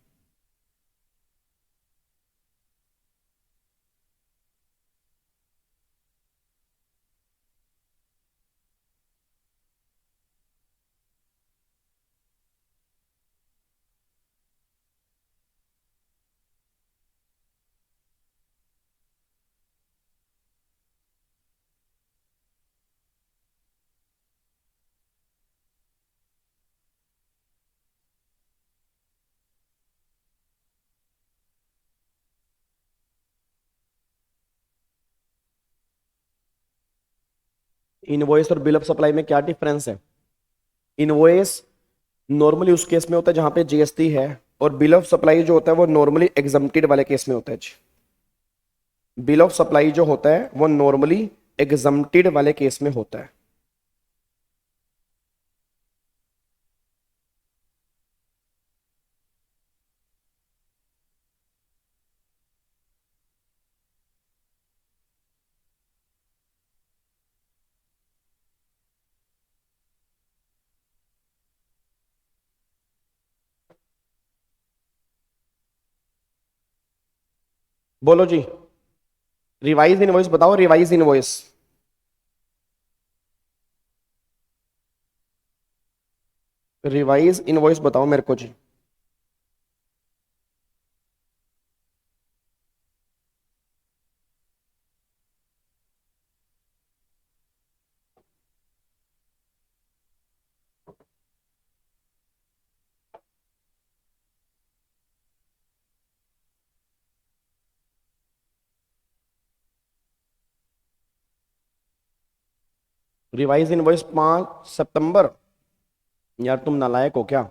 इनवॉइस और बिल ऑफ सप्लाई में क्या डिफरेंस है। इनवॉइस नॉर्मली उस केस में होता है जहां पे जीएसटी है, और बिल ऑफ सप्लाई जो होता है वो नॉर्मली एग्जम्प्टेड वाले केस में होता है जी। बिल ऑफ सप्लाई जो होता है वो नॉर्मली एग्जम्प्टेड वाले केस में होता है। बोलो जी, रिवाइज इनवॉइस बताओ, रिवाइज इनवॉइस, रिवाइज इनवॉइस बताओ मेरे को जी। रिवाइज इनवॉइस 5 सितंबर। यार तुम नालायक हो क्या?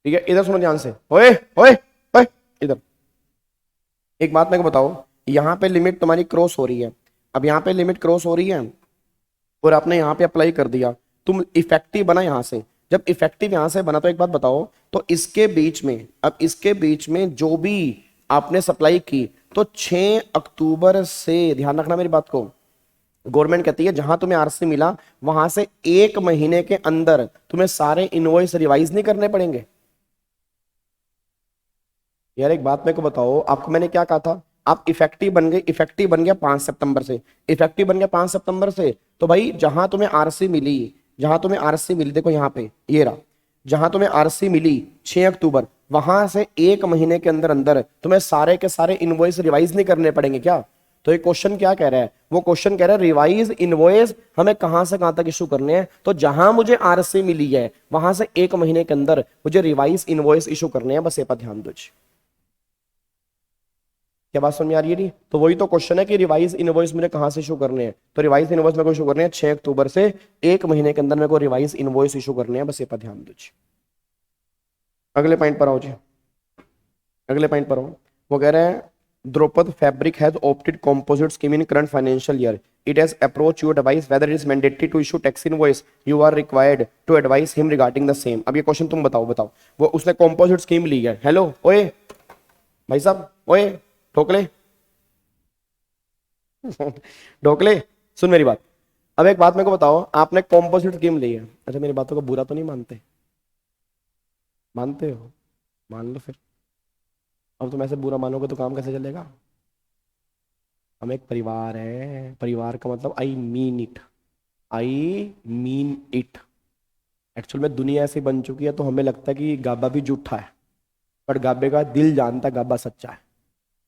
ठीक है, इधर सुनो ध्यान से। ओए ओए ओए, इधर एक बात मेरे को बताओ, यहाँ पे लिमिट तुम्हारी क्रॉस हो रही है। अब यहाँ पे लिमिट क्रॉस हो रही है और आपने यहाँ पे अप्लाई कर दिया, तुम इफेक्टिव बना यहाँ से। जब इफेक्टिव यहाँ से बना तो एक बात बताओ, तो इसके बीच में, अब इसके बीच में जो भी आपने सप्लाई की, तो 6 अक्टूबर से, ध्यान रखना मेरी बात को, गवर्नमेंट कहती है जहां तुम्हें आरसी मिला वहां से 1 महीने के अंदर तुम्हें सारे इनवॉइस रिवाइज नहीं करने पड़ेंगे। यार एक बात मेरे को बताओ, आपको मैंने क्या कहा था, आप इफेक्टिव बन गए, इफेक्टिव बन गया 5 सितंबर से, इफेक्टिव बन गया 5 सितंबर से, तो भाई जहां तुम्हें आरसी मिली, जहां तुम्हें आरसी मिली, देखो यहाँ पे ये रहा, जहां तुम्हें आरसी मिली 6 अक्टूबर, वहां से 1 महीने के अंदर अंदर तुम्हें सारे के सारे इनवॉइस रिवाइज नहीं करने पड़ेंगे क्या? तो ये क्वेश्चन क्या कह रहा है, वो क्वेश्चन कह रहा है रिवाइज इनवॉइस हमें कहां से कहां तक इशू करने हैं, तो जहां मुझे आरसी मिली है वहां से 1 महीने के अंदर मुझे रिवाइज इनवॉइस इशू करने हैं, बस ये पर ध्यान दो जी। क्या बात समझ में आ रही है? नहीं तो वही तो क्वेश्चन है कि रिवाइज इनवॉइस मुझे कहां से इशू करने हैं, तो रिवाइज इनवॉइस मेरे को इशू करने हैं 6 अक्टूबर से 1 महीने के अंदर मेरे को रिवाइज इनवॉइस इशू करने हैं, बस ये पर ध्यान दो जी। अगले पॉइंट पर आओ जी, अगले पॉइंट पर आओ। वो कह रहे हैं Draupad fabric has opted composite scheme in current financial year, it has approach your advice whether it is mandatory to issue tax invoice, you are required to advise him regarding the same. अब ये question तुम बताओ, वो उसने composite scheme ली है, hello ओए भाई साहब, ओए ठोकले ढोकले, सुन मेरी बात। अब एक बात मेरे को बताओ, आपने कॉम्पोजिट स्कीम ली है, अच्छा मेरी बातों को बुरा तो नहीं मानते? मानते हो, मान लो फिर। अब तुम ऐसे बुरा मानोगे तो काम कैसे चलेगा? हम एक परिवार है, परिवार का मतलब I mean it, I mean it. Actual में दुनिया ऐसी बन चुकी है तो हमें लगता है कि गाबा भी झूठा है, पर गाबे का दिल जानता है गाबा सच्चा है।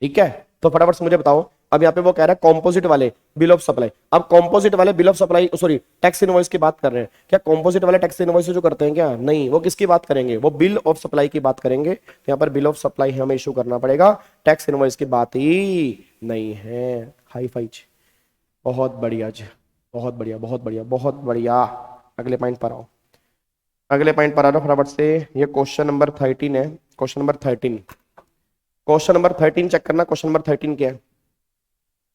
ठीक है, तो फटाफट से मुझे बताओ, अब यहाँ पे वो कह रहा है कॉम्पोजिट वाले बिल ऑफ सप्लाई। अब कॉम्पोजिट वाले bill of supply, sorry tax invoice की बात कर रहे हैं क्या? कॉम्पोजिट वाले टैक्स इनवॉइस जो करते हैं क्या? नहीं, वो किसकी बात करेंगे? वो बिल ऑफ सप्लाई की बात करेंगे। तो यहाँ पर बिल ऑफ सप्लाई हमें इशू करना पड़ेगा, टैक्स इनवॉइस की बात ही नहीं है। हाई फाई, बहुत बढ़िया जी, बहुत बढ़िया बहुत बढ़िया बहुत बढ़िया। अगले पॉइंट पर आओ, अगले पॉइंट पर आ रहा फटाफट से। ये क्वेश्चन नंबर 13 है, question number 13, question number 13 check करना। क्वेश्चन नंबर 13 क्या है?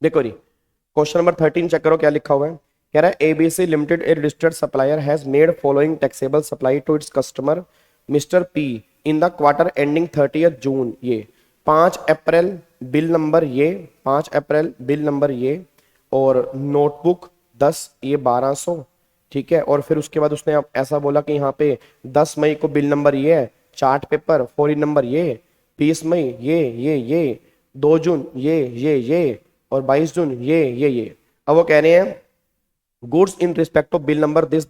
देखो जी, क्वेश्चन नंबर 13 चेक करो क्या लिखा हुआ है। कह रहा है ABC limited a registered supplier has made following taxable supply to its customer mister P in the quarter ending 30th June. ये 5 अप्रैल बिल नंबर, ये 5 अप्रैल बिल नंबर ये, और नोटबुक 10 ये 1200। ठीक है, और फिर उसके बाद उसने अब ऐसा बोला कि यहाँ पे 10 मई को बिल नंबर ये है, चार्ट पेपर फॉरिन नंबर ये, 20 मई ये 2 जून ये और 22 जून ये। अब वो कह रहे हैं goods in respect of bill number this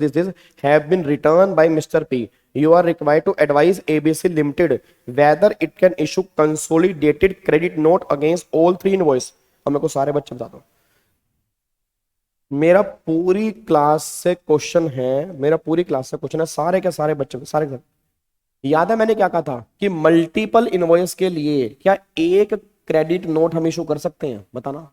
have been returned by Mr. P. You are required to advise ABC Limited whether it can issue consolidated credit note against all 3 invoice। अब मेरे को सारे बच्चे बता दो, मेरा पूरी क्लास से क्वेश्चन है, मेरा पूरी क्लास से क्वेश्चन है, सारे के सारे बच्चे, सारे के याद है मैंने क्या कहा था कि मल्टीपल इनवॉइस के लिए क्या एक क्रेडिट नोट हम इशू कर सकते हैं? बताना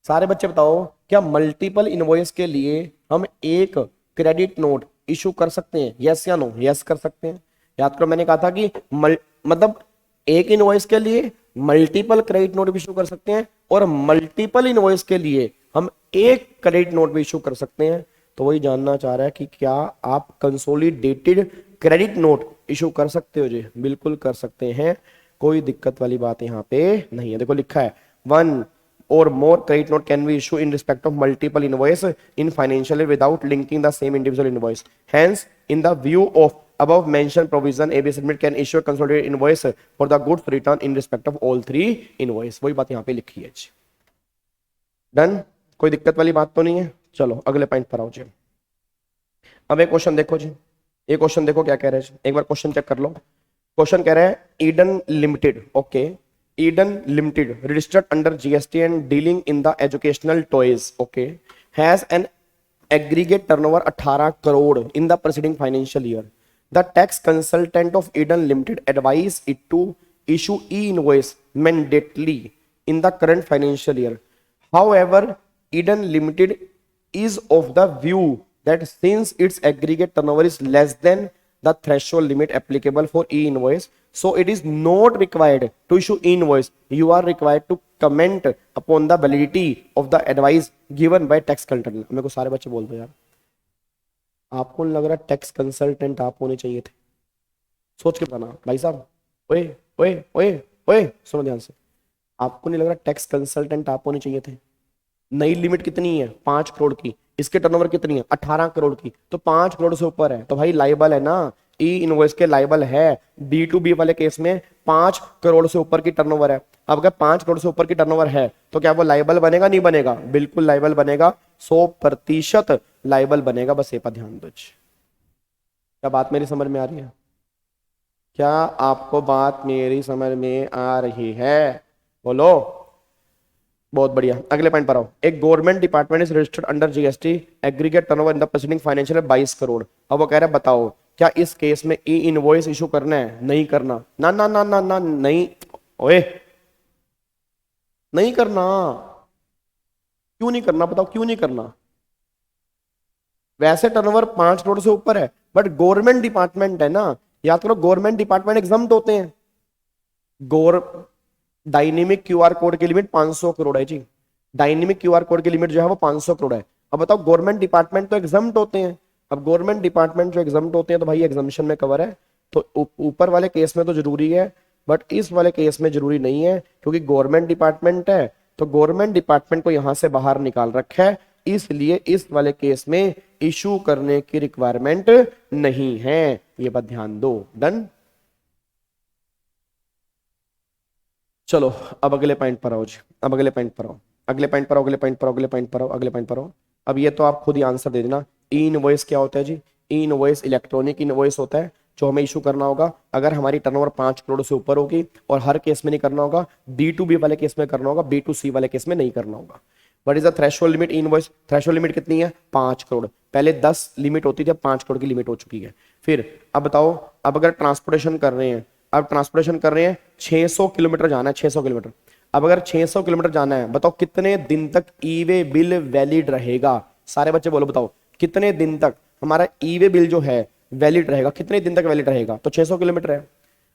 सारे बच्चे, बताओ क्या मल्टीपल इनवॉइस के लिए हम एक क्रेडिट नोट इशू कर सकते हैं? यस या नो? यस कर सकते हैं। याद करो मैंने कहा था कि मतलब एक इनवॉइस के लिए मल्टीपल क्रेडिट नोट भी इशू कर सकते हैं और मल्टीपल इनवॉइस के लिए हम एक क्रेडिट नोट भी इशू कर सकते हैं। तो वही जानना चाह रहा है कि क्या आप कंसोलिडेटेड क्रेडिट नोट इशू कर सकते हो? जी बिल्कुल कर सकते हैं, कोई दिक्कत वाली बात यहाँ पे नहीं है। देखो लिखा है 1 or more credit note can be issued in respect of multiple invoice in financial year without linking the same individual invoice. Hence, in the view of above mentioned provision, ABC Limited can issue a consolidated invoice for the goods returned in respect of all 3 invoice। वही बात यहाँ पे लिखी है जी। Done, कोई दिक्कत वाली बात तो नहीं है। चलो अगले पॉइंट पर आओ जी। अब एक क्वेश्चन देखो जी, ये क्वेश्चन देखो क्या कह रहे हैं, एक बार क्वेश्चन चेक कर लो। क्वेश्चन कह रहा है Eden limited, okay, Eden Limited, registered under GST and dealing in the educational toys, okay, has an aggregate turnover 18 crore in the preceding financial year. The tax consultant of Eden Limited advised it to issue e-invoice mandatorily in the current financial year. However, Eden limited is of the view that since its aggregate turnover is less than the threshold limit applicable for e-invoice, so it is not required to issue e-invoice. You are required to comment upon the validity of the advice given by tax consultant. मेरे को सारे बच्चे बोल दो यार, आपको नहीं लग रहा टैक्स कंसल्टेंट आप होने चाहिए थे? सोच के बताना भाई साहब, ओए ओए ओए ओए सुनो ध्यान से, आपको नहीं लग रहा टैक्स कंसल्टेंट आप होने चाहिए थे? नई लिमिट कितनी है? 5 करोड़ की। इसके टर्नओवर कितनी है? 18 करोड़ की। तो 5 करोड़ से ऊपर है तो भाई लाइबल है ना, ई इनवॉइस के लाइबल है। B2B वाले केस में 5 करोड़ से ऊपर की टर्नओवर है। अब अगर 5 करोड़ से ऊपर की टर्नओवर है तो क्या वो लाइबल बनेगा? नहीं बनेगा, बिल्कुल लाइबल बनेगा, 100% लाइबल बनेगा। बस ये पर ध्यान दो। क्या बात मेरी समझ में आ रही है? क्या आपको बात मेरी समझ में आ रही है? बोलो। बहुत बढ़िया, अगले पॉइंट पर आओ। एक government department is registered under GST, aggregate turnover in the preceding financial 22 crore. अब वो कह रहा है बताओ क्या इस केस में ई इनवॉइस इशू करना है? नहीं करना। ना ना ना ना ना नहीं, ओए नहीं करना। क्यों नहीं करना? बताओ क्यों नहीं करना? वैसे टर्नओवर 5 करोड़ से ऊपर है बट गवर्नमेंट डिपार्टमेंट है ना, याद करो गवर्नमेंट डिपार्टमेंट एग्जम्प्ट होते हैं। डायनेमिक क्यूआर कोड की लिमिट 500 करोड़ है जी, डायनेमिक क्यूआर कोड की लिमिट जो है वो 500 करोड़ है। अब बताओ गवर्नमेंट डिपार्टमेंट तो एग्जम्प्ट होते हैं। अब गवर्नमेंट डिपार्टमेंट जो एग्जम्प्ट होते हैं तो भाई एग्जम्पशन में कवर है, तो ऊपर वाले केस में तो जरूरी है बट इस वाले केस में जरूरी नहीं है क्योंकि गवर्नमेंट डिपार्टमेंट है तो गवर्नमेंट डिपार्टमेंट को यहां से बाहर निकाल रखा है, इसलिए इस वाले केस में इशू करने की रिक्वायरमेंट नहीं है। ये बात ध्यान दो। डन। चलो अब अगले पॉइंट पर आओ जी, अब अगले पॉइंट पर आओ, अगले पॉइंट पर आओ, अगले पॉइंट पर आओ, अगले पॉइंट पर आओ, अगले पॉइंट पर आओ। अब ये तो आप खुद ही आंसर दे देना। ई इनवॉइस क्या होता है जी? ई इनवॉइस इलेक्ट्रॉनिक इनवॉइस होता है जो हमें इशू करना होगा अगर हमारी टर्नओवर 5 करोड़ से ऊपर होगी, और हर केस में नहीं करना होगा, B2B वाले केस में करना होगा, B2C वाले केस में नहीं करना होगा। What is the threshold limit invoice? Threshold limit कितनी है? 5 करोड़। पहले 10 लिमिट होती थी, अब 5 करोड़ की लिमिट हो चुकी है। फिर अब बताओ, अब अगर ट्रांसपोर्टेशन कर रहे हैं, अब ट्रांसपोर्टेशन कर रहे हैं 600 किलोमीटर जाना है, 600 किलोमीटर। अब अगर 600 किलोमीटर जाना है बताओ कितने दिन तक ई वे बिल वैलिड रहेगा? सारे बच्चे बोलो बताओ कितने दिन तक हमारा ई वे बिल जो है वैलिड रहेगा? कितने दिन तक वैलिड रहेगा? तो 600 किलोमीटर है।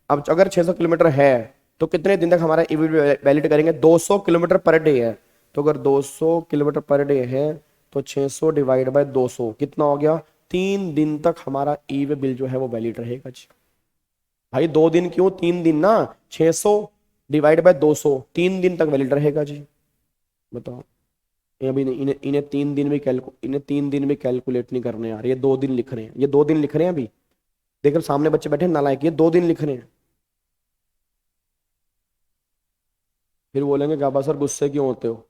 अब अगर 600 किलोमीटर है तो कितने दिन तक हमारा ई वे बिल वैलिड करेंगे? 200 किलोमीटर पर डे है, तो अगर 200 किलोमीटर पर डे है तो 600 डिवाइड बाय 200 कितना हो गया? 3 दिन तक हमारा ई वे बिल जो है वो वैलिड रहेगा जी। भाई 2 दिन क्यों, 3 दिन ना। 600 डिवाइड बाय 200 3 दिन तक वैलिड रहेगा जी। बताओ, अभी इन्हें 3 दिन भी कैलकुलेट नहीं करने यार, ये 2 दिन लिख रहे हैं, ये 2 दिन लिख रहे हैं। अभी देख रहे सामने बच्चे बैठे नालायक, ये 2 दिन लिख रहे हैं। फिर बोलेंगे गाबा सर गुस्से क्यों होते हो?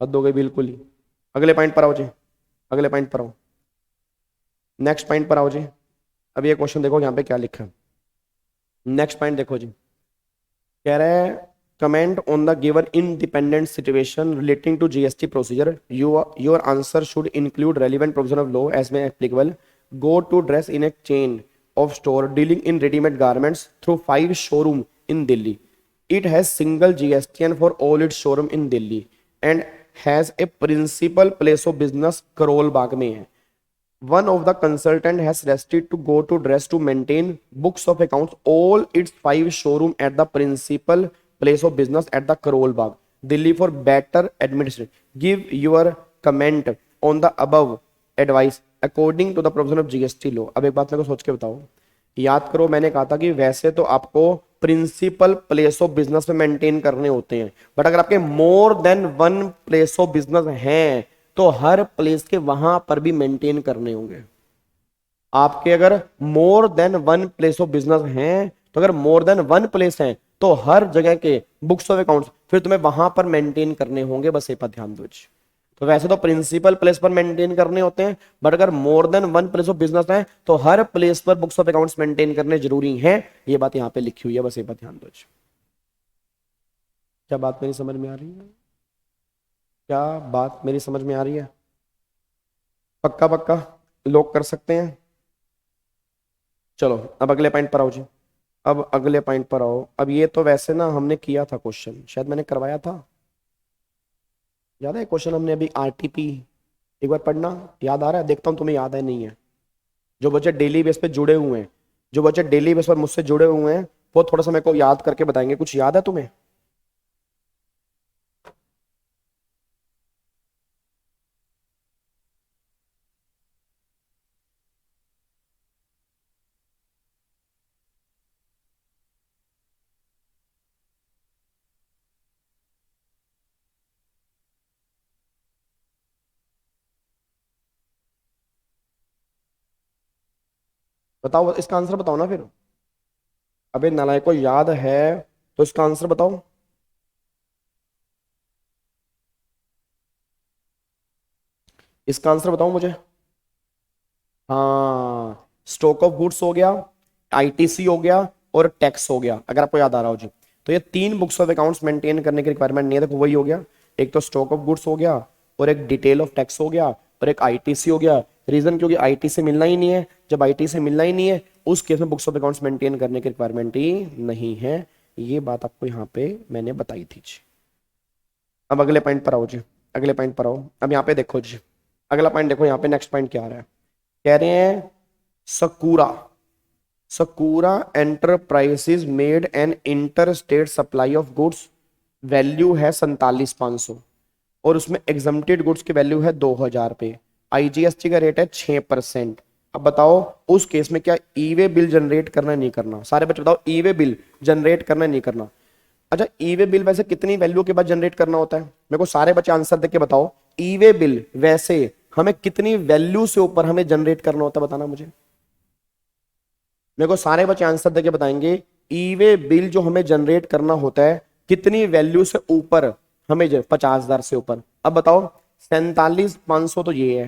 हद हो गई बिल्कुल ही। अगले पॉइंट पर आओ जी, अगले पॉइंट पर आओ, नेक्स्ट पॉइंट पर आओ जी। अब ये क्वेश्चन देखो यहाँ पे क्या लिखा है। नेक्स्ट पॉइंट देखो जी, कह रहा है comment on the given independent situation relating to GST procedure, your answer should include relevant provision of law as may applicable, go to dress in a chain of store dealing in ready-made garments through 5 showroom in Delhi. It has single GSTN for all its showroom in Delhi and has a principal place of business Karol Bagh में है. One of the consultant has requested to go to dress to maintain books of accounts all its 5 showroom at the principal place of business at the Karol Bagh, Delhi for better administration. Give your comment on the above advice according to the provision of GST law. अब एक बात मेरे को सोच के बताओ, याद करो मैंने कहा था कि वैसे तो आपको प्रिंसिपल प्लेस ऑफ बिजनेस में मेंटेन करने होते हैं, बट अगर आपके more than 1 place of business हैं तो हर प्लेस के वहां पर भी मेंटेन करने होंगे। आपके अगर more than 1 place of business हैं तो अगर मोर देन 1 प्लेस हैं तो हर जगह के बुक्स ऑफ अकाउंट्स फिर तुम्हें वहां पर मेंटेन करने होंगे। बस ये पर ध्यान दो। तो वैसे तो प्रिंसिपल प्लेस पर मेंटेन करने होते हैं, बट अगर more than 1 place of business है तो हर प्लेस पर बुक्स ऑफ अकाउंट्स मेंटेन करने जरूरी हैं। ये बात यहां पे लिखी हुई है, बस ये बात ध्यान दो। क्या बात मेरी समझ में आ रही है? क्या बात मेरी समझ में आ रही है? पक्का पक्का लोग कर सकते हैं। चलो अब अगले पॉइंट पर आओ जी, अब अगले पॉइंट पर आओ। अब ये तो वैसे ना हमने किया था क्वेश्चन, शायद मैंने करवाया था। याद है क्वेश्चन हमने अभी आरटीपी, एक बार पढ़ना, याद आ रहा है? देखता हूँ तुम्हें याद है नहीं है। जो बच्चे डेली बेस पे जुड़े हुए हैं, जो बच्चे डेली बेस पर मुझसे जुड़े हुए हैं, वो थोड़ा सा मेरे को याद करके बताएंगे। कुछ याद है तुम्हें? बताओ, इसका आंसर बताओ ना फिर। अबे नालायक को याद है तो इसका आंसर बताओ। इसका आंसर बताओ मुझे। हाँ, स्टॉक ऑफ गुड्स हो गया, आईटीसी हो गया और टैक्स हो गया, अगर आपको याद आ रहा हो जी। तो ये तीन बुक्स ऑफ अकाउंट्स मेंटेन करने की रिक्वायरमेंट नहीं है, देखो वही हो गया। एक तो स्टॉक ऑफ गुड्स हो गया, और एक डिटेल ऑफ टैक्स हो गया, और एक आईटीसी हो गया। रीजन क्योंकि आईटी से मिलना ही नहीं है। जब आईटी से मिलना ही नहीं है, उस केस में बुक्स ऑफ अकाउंट्स मेंटेन करने की रिक्वायरमेंट ही नहीं है। ये बात आपको यहाँ पे मैंने बताई थी जी। अब अगले पॉइंट पर आओ जी, अगले पॉइंट पर आओ। अब यहाँ पे देखो जी, अगला पॉइंट देखो, यहाँ पे नेक्स्ट पॉइंट क्या आ रहा है। कह रहे हैं Sakura, Sakura enterprises made an inter state supply of goods, value है 47,500, और उसमें एग्जम्प्टेड गुड्स की वैल्यू है 2,000 पे। आईजीएसटी का रेट है 6%। अब बताओ उस केस में क्या ई वे बिल जनरेट करना है नहीं करना? सारे बच्चे बताओ, ई वे बिल जनरेट करना है नहीं करना? अच्छा, ई वे बिल वैसे कितनी वैल्यू के बाद जनरेट करना होता है? मेरे को सारे बच्चे आंसर देके बताओ, ई वे बिल वैसे हमें कितनी वैल्यू से ऊपर हमें जनरेट करना होता है, बताना मुझे। मेरे को सारे बच्चे आंसर देके बताएंगे, ई वे बिल जो हमें जनरेट करना होता है कितनी वैल्यू से ऊपर हमें? 50,000 से ऊपर। अब बताओ 47,500 तो ये है,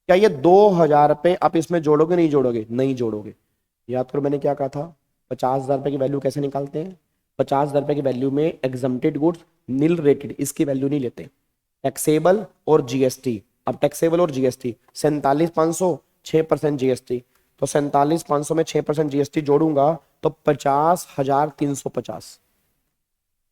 क्या ये 2,000 पे आप इसमें जोड़ोगे नहीं जोड़ोगे? नहीं जोड़ोगे। याद करो मैंने क्या कहा था, 50,000 रुपए की वैल्यू कैसे निकालते हैं? 50,000 रुपए की वैल्यू में एग्जम्प्टेड गुड्स, नील रेटेड, इसकी वैल्यू नहीं लेते, टैक्सेबल और जीएसटी। अब टैक्सेबल और जीएसटी 47,500, 6% जीएसटी, तो 47,500 में 6% जीएसटी जोड़ूंगा तो 50,350,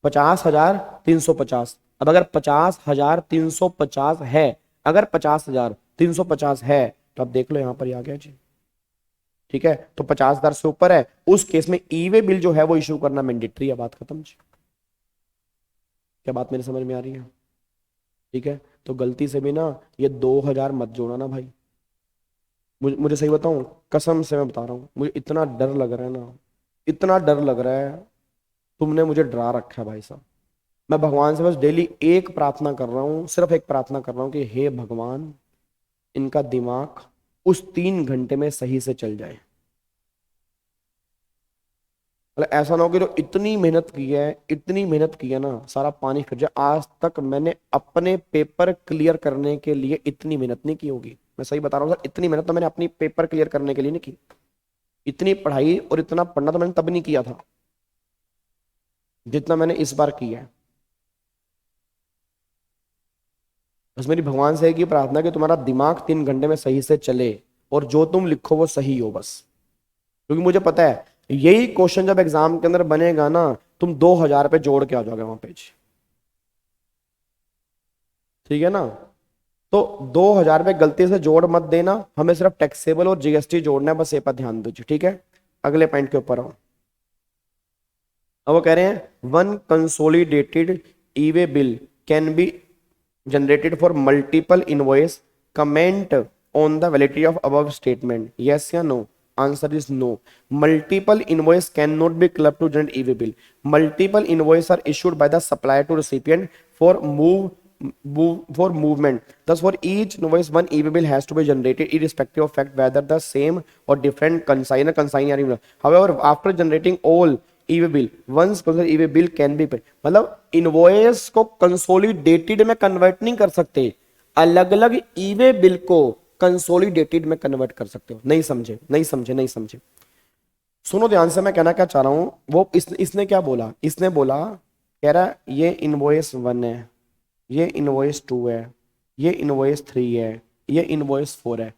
50,350। अब अगर 50,350 है, अगर 50,350 है, तो अब देख लो यहां पर ही आ गया जी। ठीक है, तो 50,000 से ऊपर है, उस केस में ई वे बिल जो है वो इशू करना मैंडेटरी है। बात खत्म जी। क्या बात मेरे समझ में आ रही है? ठीक है, तो गलती से भी ना ये 2,000 मत जोड़ना ना भाई। मुझे सही बताऊं, कसम से मैं बता रहा हूं, मुझे इतना डर लग रहा है ना, इतना डर लग रहा है, तुमने मुझे डरा रखा है भाई साहब। मैं भगवान से बस डेली एक प्रार्थना कर रहा हूँ, सिर्फ एक प्रार्थना कर रहा हूँ कि हे भगवान, इनका दिमाग उस 3 घंटे में सही से चल जाए। मतलब ऐसा ना हो कि जो इतनी मेहनत की है, इतनी मेहनत की है ना, सारा पानी फिर जाए। आज तक मैंने अपने पेपर क्लियर करने के लिए इतनी मेहनत नहीं की होगी। मैं सही बता रहा हूँ सर, इतनी मेहनत तो मैंने अपनी पेपर क्लियर करने के लिए नहीं की। इतनी पढ़ाई और इतना पढ़ना तो मैंने तब नहीं किया था जितना मैंने इस बार किया है। बस मेरी भगवान से एक ही प्रार्थना कि तुम्हारा दिमाग 3 घंटे में सही से चले और जो तुम लिखो वो सही हो बस। क्योंकि मुझे पता है यही क्वेश्चन जब एग्जाम के अंदर बनेगा ना, तुम 2,000 पे जोड़ के आ जाओगे वहां पेज। ठीक है ना? तो 2,000 पे गलती से जोड़ मत देना, हमें सिर्फ टैक्सेबल और जीएसटी जोड़ना है, बस ये पर ध्यान दीजिए। ठीक है, अगले पॉइंट के ऊपर आओ। अब वो कह रहे हैं one consolidated E way bill can B generated for multiple invoice, comment on the validity of above statement, yes या no? Answer is no. Multiple invoice cannot be clubbed to generate EV bill. Multiple invoice are issued by the supplier to recipient for movement. Thus for each invoice one EV bill has to be generated irrespective of fact whether the same or different consignor are involved. However, after generating all e way bill, once e way bill can be paid, मतलब invoice को consolidated में convert नहीं कर सकते, अलग अलग e way bill को consolidated में कन्वर्ट कर सकते हो। नहीं समझे? नहीं समझे? नहीं समझे? सुनो ध्यान से, मैं कहना क्या चाह रहा हूं। वो इसने क्या बोला? इसने बोला, कह रहा ये इनवॉइस 1 है, ये इनवॉइस 2 है, ये इनवॉइस 3 है, ये इनवॉइस 4 है।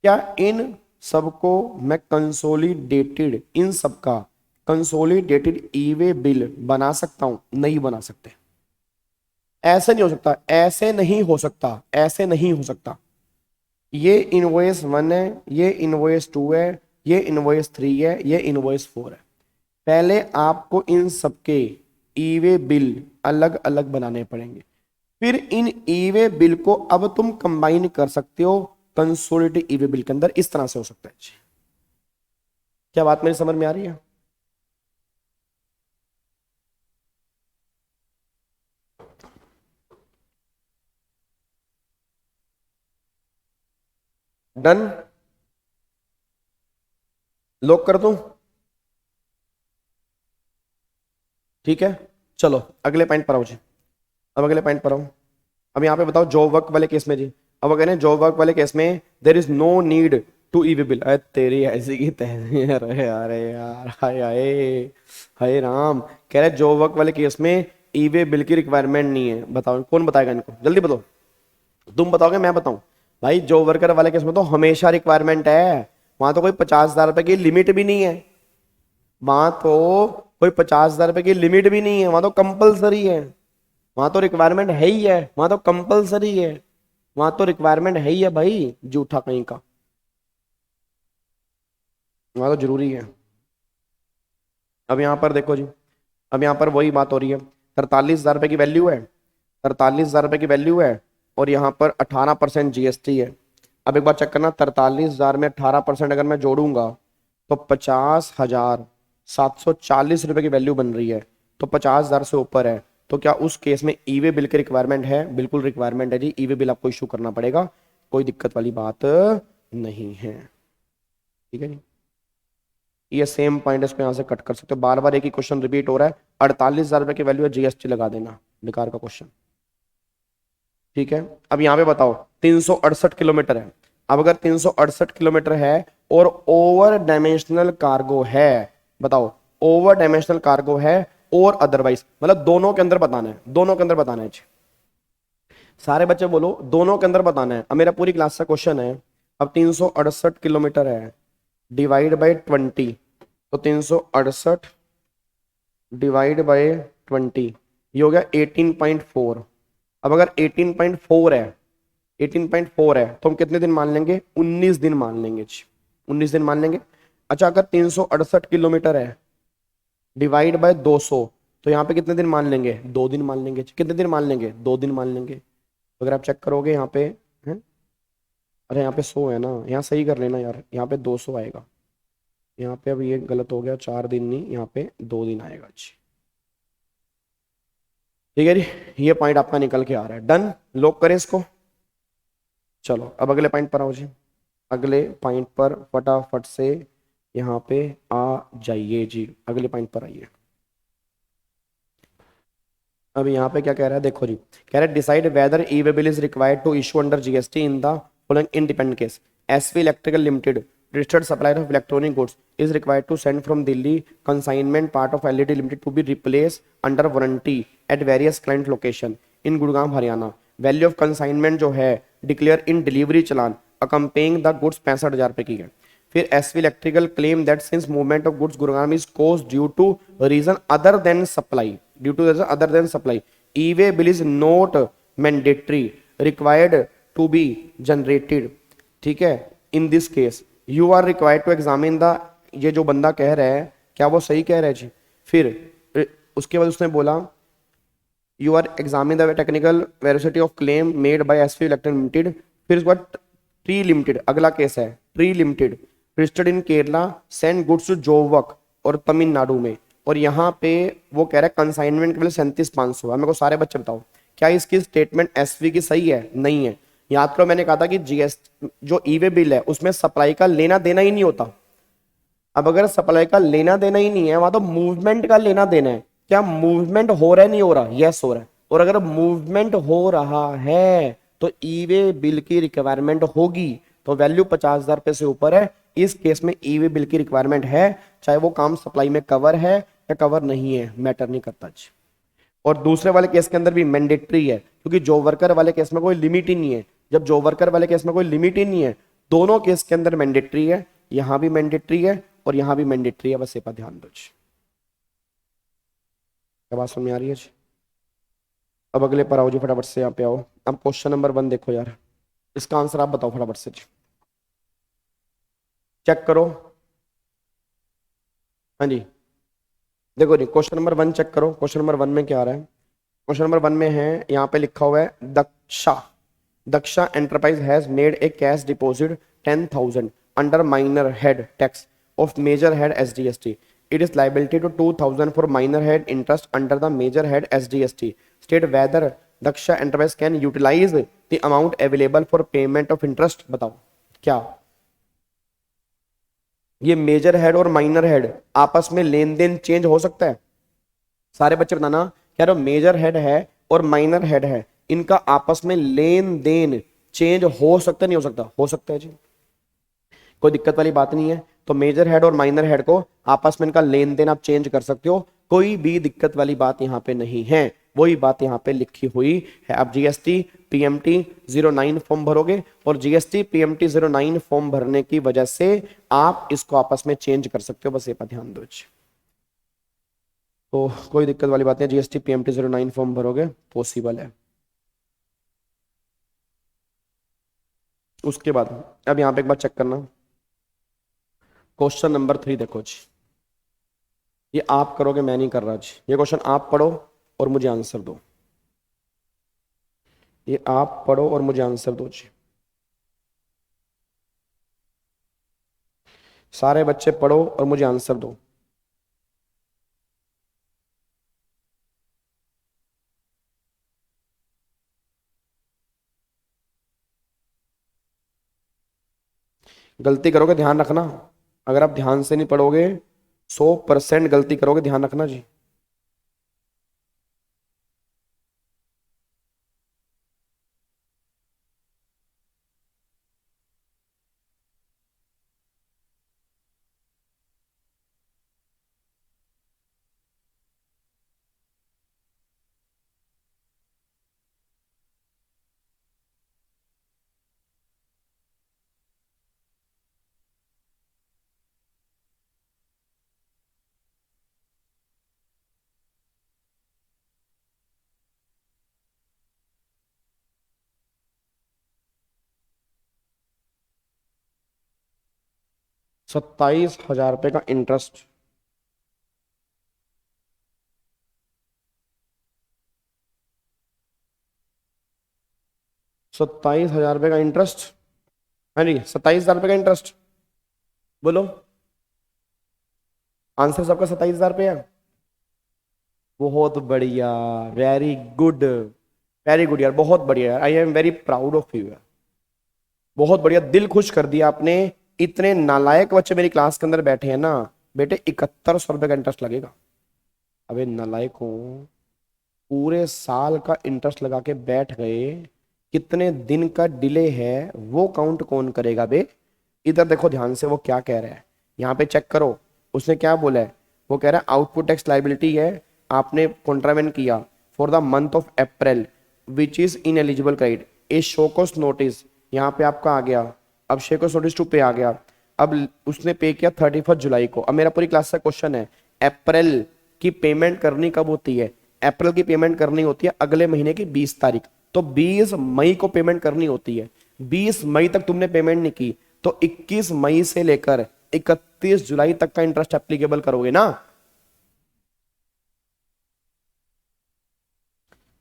क्या इन सबको मैं कंसोलिडेटेड, इन सबका कंसोलिडेटेड ई वे बिल बना सकता हूं? नहीं बना सकते। ऐसे नहीं हो सकता, ऐसे नहीं हो सकता, ऐसे नहीं हो सकता। ये इनवॉइस 1 है, ये इनवॉइस 2 है, ये इनवॉइस 3 है, ये इनवॉइस 4 है। पहले आपको इन सबके ई वे बिल अलग अलग बनाने पड़ेंगे, फिर इन ई वे बिल को अब तुम कंबाइन कर सकते हो कंसोलिडेटेड ई वे बिल के अंदर। इस तरह से हो सकता है जी। क्या बात मेरी समझ में आ रही है? डन, लॉक कर दूं? ठीक है, चलो अगले पॉइंट पर आओ जी। अब अगले पॉइंट पर आओ। अब यहाँ पे बताओ जॉब वर्क वाले केस में जी। अब कह रहे हैं जॉब वर्क वाले केस में there is no need to e way bill. अरे तेरी ऐसी की तैसी, अरे अरे यार, हाय हाय, हाय राम। कह रहे जॉब वर्क वाले केस में ई वे बिल की रिक्वायरमेंट नहीं है। बताओ कौन बताएगा इनको, जल्दी बताओ। तुम बताओगे मैं बताऊं? भाई जॉब वर्कर वाले केस में तो हमेशा रिक्वायरमेंट है। वहां तो कोई 50,000 रुपए की लिमिट भी नहीं है, वहां तो कोई 50,000 रुपए की लिमिट भी नहीं है, वहां तो कंपलसरी है, वहां तो रिक्वायरमेंट है ही है, वहां तो कंपलसरी है, वहां तो रिक्वायरमेंट है ही है भाई, झूठा कहीं का, वहां तो जरूरी है। अब यहां पर देखो जी, अब यहां पर वही बात हो रही है। 43,000 रुपए की वैल्यू है, 43,000 रुपए की वैल्यू है, और यहाँ पर 18% जीएसटी है। अब एक बार चेक करना, 43,000 में 18% अगर मैं जोड़ूंगा तो 50,740 रुपए की वैल्यू बन रही है, तो 50,000 से ऊपर है। तो क्या उस केस में ई वे बिल की रिक्वायरमेंट है? बिल्कुल रिक्वायरमेंट है जी, ई वे बिल आपको इशू करना पड़ेगा, कोई दिक्कत वाली बात नहीं है। ठीक है जी, ये सेम पॉइंट इसको यहाँ से कट कर सकते हो। बार बार एक ही क्वेश्चन रिपीट हो रहा है। 48,000 रुपए की वैल्यू है, जीएसटी लगा देना, बेकार का क्वेश्चन। ठीक है, अब यहाँ पे बताओ 368 किलोमीटर है। अब अगर 368 किलोमीटर है और ओवर डायमेंशनल कार्गो है, बताओ ओवर डायमेंशनल कार्गो है और अदरवाइज, मतलब दोनों के अंदर बताना है, दोनों के अंदर बताना है जी। सारे बच्चे बोलो दोनों के अंदर बताना है। अब मेरा पूरी क्लास का क्वेश्चन है, अब 368 किलोमीटर है, डिवाइड बाय 20, तो 368 डिवाइड बाय 20, ये हो गया 18.4। अब अगर 18.4 है, 18.4 है तो हम कितने दिन मान लेंगे? 19 दिन मान लेंगे जी, 19 दिन मान लेंगे। अच्छा अगर 368 किलोमीटर है डिवाइड बाय 200, तो यहाँ पे कितने दिन मान लेंगे? 2 दिन मान लेंगे। कितने दिन मान लेंगे? 2 दिन मान लेंगे। तो अगर आप चेक करोगे यहाँ पे है, अरे यहाँ पे 100 है ना, यहाँ सही कर लेना यार, यहाँ पे 200 आएगा, यहाँ पे अब ये गलत हो गया, 4 दिन नहीं, यहाँ पे 2 दिन आएगा जी। ठीक है जी, ये पॉइंट आपका निकल के आ रहा है। डन, लॉक करें इसको। चलो अब अगले पॉइंट पर आओ जी, अगले पॉइंट पर फटाफट से यहाँ पे आ जाइए जी, अगले पॉइंट पर आइए। अब यहाँ पे क्या कह रहा है, देखो जी, कह रहा है decide whether e way bill is required to issue under GST in the following independent case. SV electrical limited, registered supplier of electronic goods, is required to send from Delhi consignment part of LED Limited to be replaced under warranty at various client location in Gurgaon, Haryana. Value of consignment जो है declare in delivery challan accompanying the goods 65,000 रुपए की है। फिर SV electrical claim that since movement of goods Gurugram is cause due to reason other than supply, due to reason other than supply, e way bill is not mandatory required to be generated. ठीक है, in this case you are required to examine the, ये जो बंदा कह रहा है क्या वो सही कह रहा है जी? फिर उसके बाद उसने बोला you are examine the technical veracity of claim made by SV electric limited. फिर उसके बाद ट्री लिमिटेड, अगला केस है tree limited, registered in Kerala, send goods to जोवक और तमिलनाडु में, और यहाँ पे वो कह रहा है कंसाइनमेंट के लिए 37,500। मेरे को सारे बच्चे बताओ क्या इसकी स्टेटमेंट एसवी की सही है? नहीं है। याद करो मैंने कहा था कि जीएसटी जो ई वे बिल है उसमें सप्लाई का लेना देना ही नहीं होता। अब अगर सप्लाई का लेना देना ही नहीं है, वहां तो मूवमेंट का लेना देना है। क्या मूवमेंट हो रहा है? नहीं हो रहा? यस हो रहा है। और अगर मूवमेंट हो रहा है तो ई वे बिल की रिक्वायरमेंट होगी। तो वैल्यू 50,000 रुपए से ऊपर है, इस केस में ई वे बिल की रिक्वायरमेंट है, चाहे वो काम सप्लाई में कवर है या कवर नहीं है, मैटर नहीं करता जी। और दूसरे वाले केस के अंदर भी मैंडेटरी है, क्योंकि जॉब वर्कर वाले केस में कोई लिमिट ही नहीं है। जब जॉब वर्कर वाले केस में कोई लिमिट ही नहीं है, दोनों केस के अंदर मैंडेटरी है, यहां भी मैंडेटरी है और यहां भी मैंडेटरी है। बस ये पर ध्यान दो जी। क्या बात समझ में आ रही है जी? अब अगले पर आओ जी, फटाफट से यहाँ पे आओ। अब क्वेश्चन नंबर 1 देखो यार, इसका आंसर आप बताओ फटाफट से जी, चेक करो। हाँ जी, देखो जी क्वेश्चन नंबर 1 चेक करो। क्वेश्चन नंबर 1 में क्या आ रहा है? क्वेश्चन नंबर 1 में है, यहाँ पे लिखा हुआ है Daksha, Daksha enterprise has made a cash deposit 10,000 under minor head tax of major head SDST. It is liability to 2,000 for minor head interest under the major head SDST. State whether Daksha Enterprise can utilize the amount available for payment of interest. बताओ क्या ये major head और minor head आपस में लेन then change हो सकता है? सारे बच्चे बताना, क्या जो मेजर हेड है और माइनर हेड है इनका आपस में लेन देन चेंज हो सकता है नहीं हो सकता? हो सकता है जी, कोई दिक्कत वाली बात नहीं है। तो मेजर हेड और माइनर हेड को आपस में इनका लेन देन आप चेंज कर सकते हो, कोई भी दिक्कत वाली बात यहाँ पे नहीं है, वही बात यहाँ पे लिखी हुई है। आप GST PMT 09 फॉर्म भरोगे और GST PMT 09 फॉर्म भरने की वजह से आप इसको आपस में चेंज कर सकते हो, बस ये पर ध्यान दो। तो कोई दिक्कत वाली बात नहीं, GST PMT 09 फॉर्म भरोगे, पॉसिबल है। उसके बाद अब यहाँ पे एक बार चेक करना, क्वेश्चन नंबर 3 देखो जी, ये आप करोगे, मैं नहीं कर रहा जी। ये क्वेश्चन आप पढ़ो और मुझे आंसर दो, ये आप पढ़ो और मुझे आंसर दो जी। सारे बच्चे पढ़ो और मुझे आंसर दो। गलती करोगे ध्यान रखना, अगर आप ध्यान से नहीं पढ़ोगे 100% गलती करोगे, ध्यान रखना जी। ₹27,000 का इंटरेस्ट, ₹27,000 का इंटरेस्ट। हाँ जी, ₹27,000 का इंटरेस्ट, बोलो आंसर सबका ₹27,000 है। बहुत बढ़िया, वेरी गुड, वेरी गुड यार, बहुत बढ़िया यार, I am very proud of you यार, बहुत बढ़िया, दिल खुश कर दिया आपने। इतने नालायक बच्चे मेरी क्लास के अंदर बैठे हैं ना बेटे, ₹7100 का इंटरेस्ट लगेगा। अबे नालायक हो, पूरे साल का इंटरेस्ट लगा के बैठ गए, कितने दिन का डिले है वो काउंट कौन करेगा बे? इधर देखो ध्यान से, वो क्या कह रहा है यहाँ पे चेक करो, उसने क्या बोला है? वो कह रहा है आउटपुट टैक्स लाइबिलिटी है, आपने कॉन्ट्रावेंट किया for the month of April which is ineligible credit, a show cause notice यहाँ पे आपका आ गया, अब शेकॉस नोटिस टू पे आ गया, अब उसने पे किया 31 जुलाई को। अब मेरा पूरी क्लास का क्वेश्चन है, अप्रैल की पेमेंट करनी कब होती है? अप्रैल की पेमेंट करनी होती है अगले महीने की 20 तारीख, तो 20 मई को पेमेंट करनी होती है। 20 मई तक तुमने पेमेंट नहीं की तो 21 मई से लेकर 31 जुलाई तक का इंटरेस्ट एप्लीकेबल करोगे ना?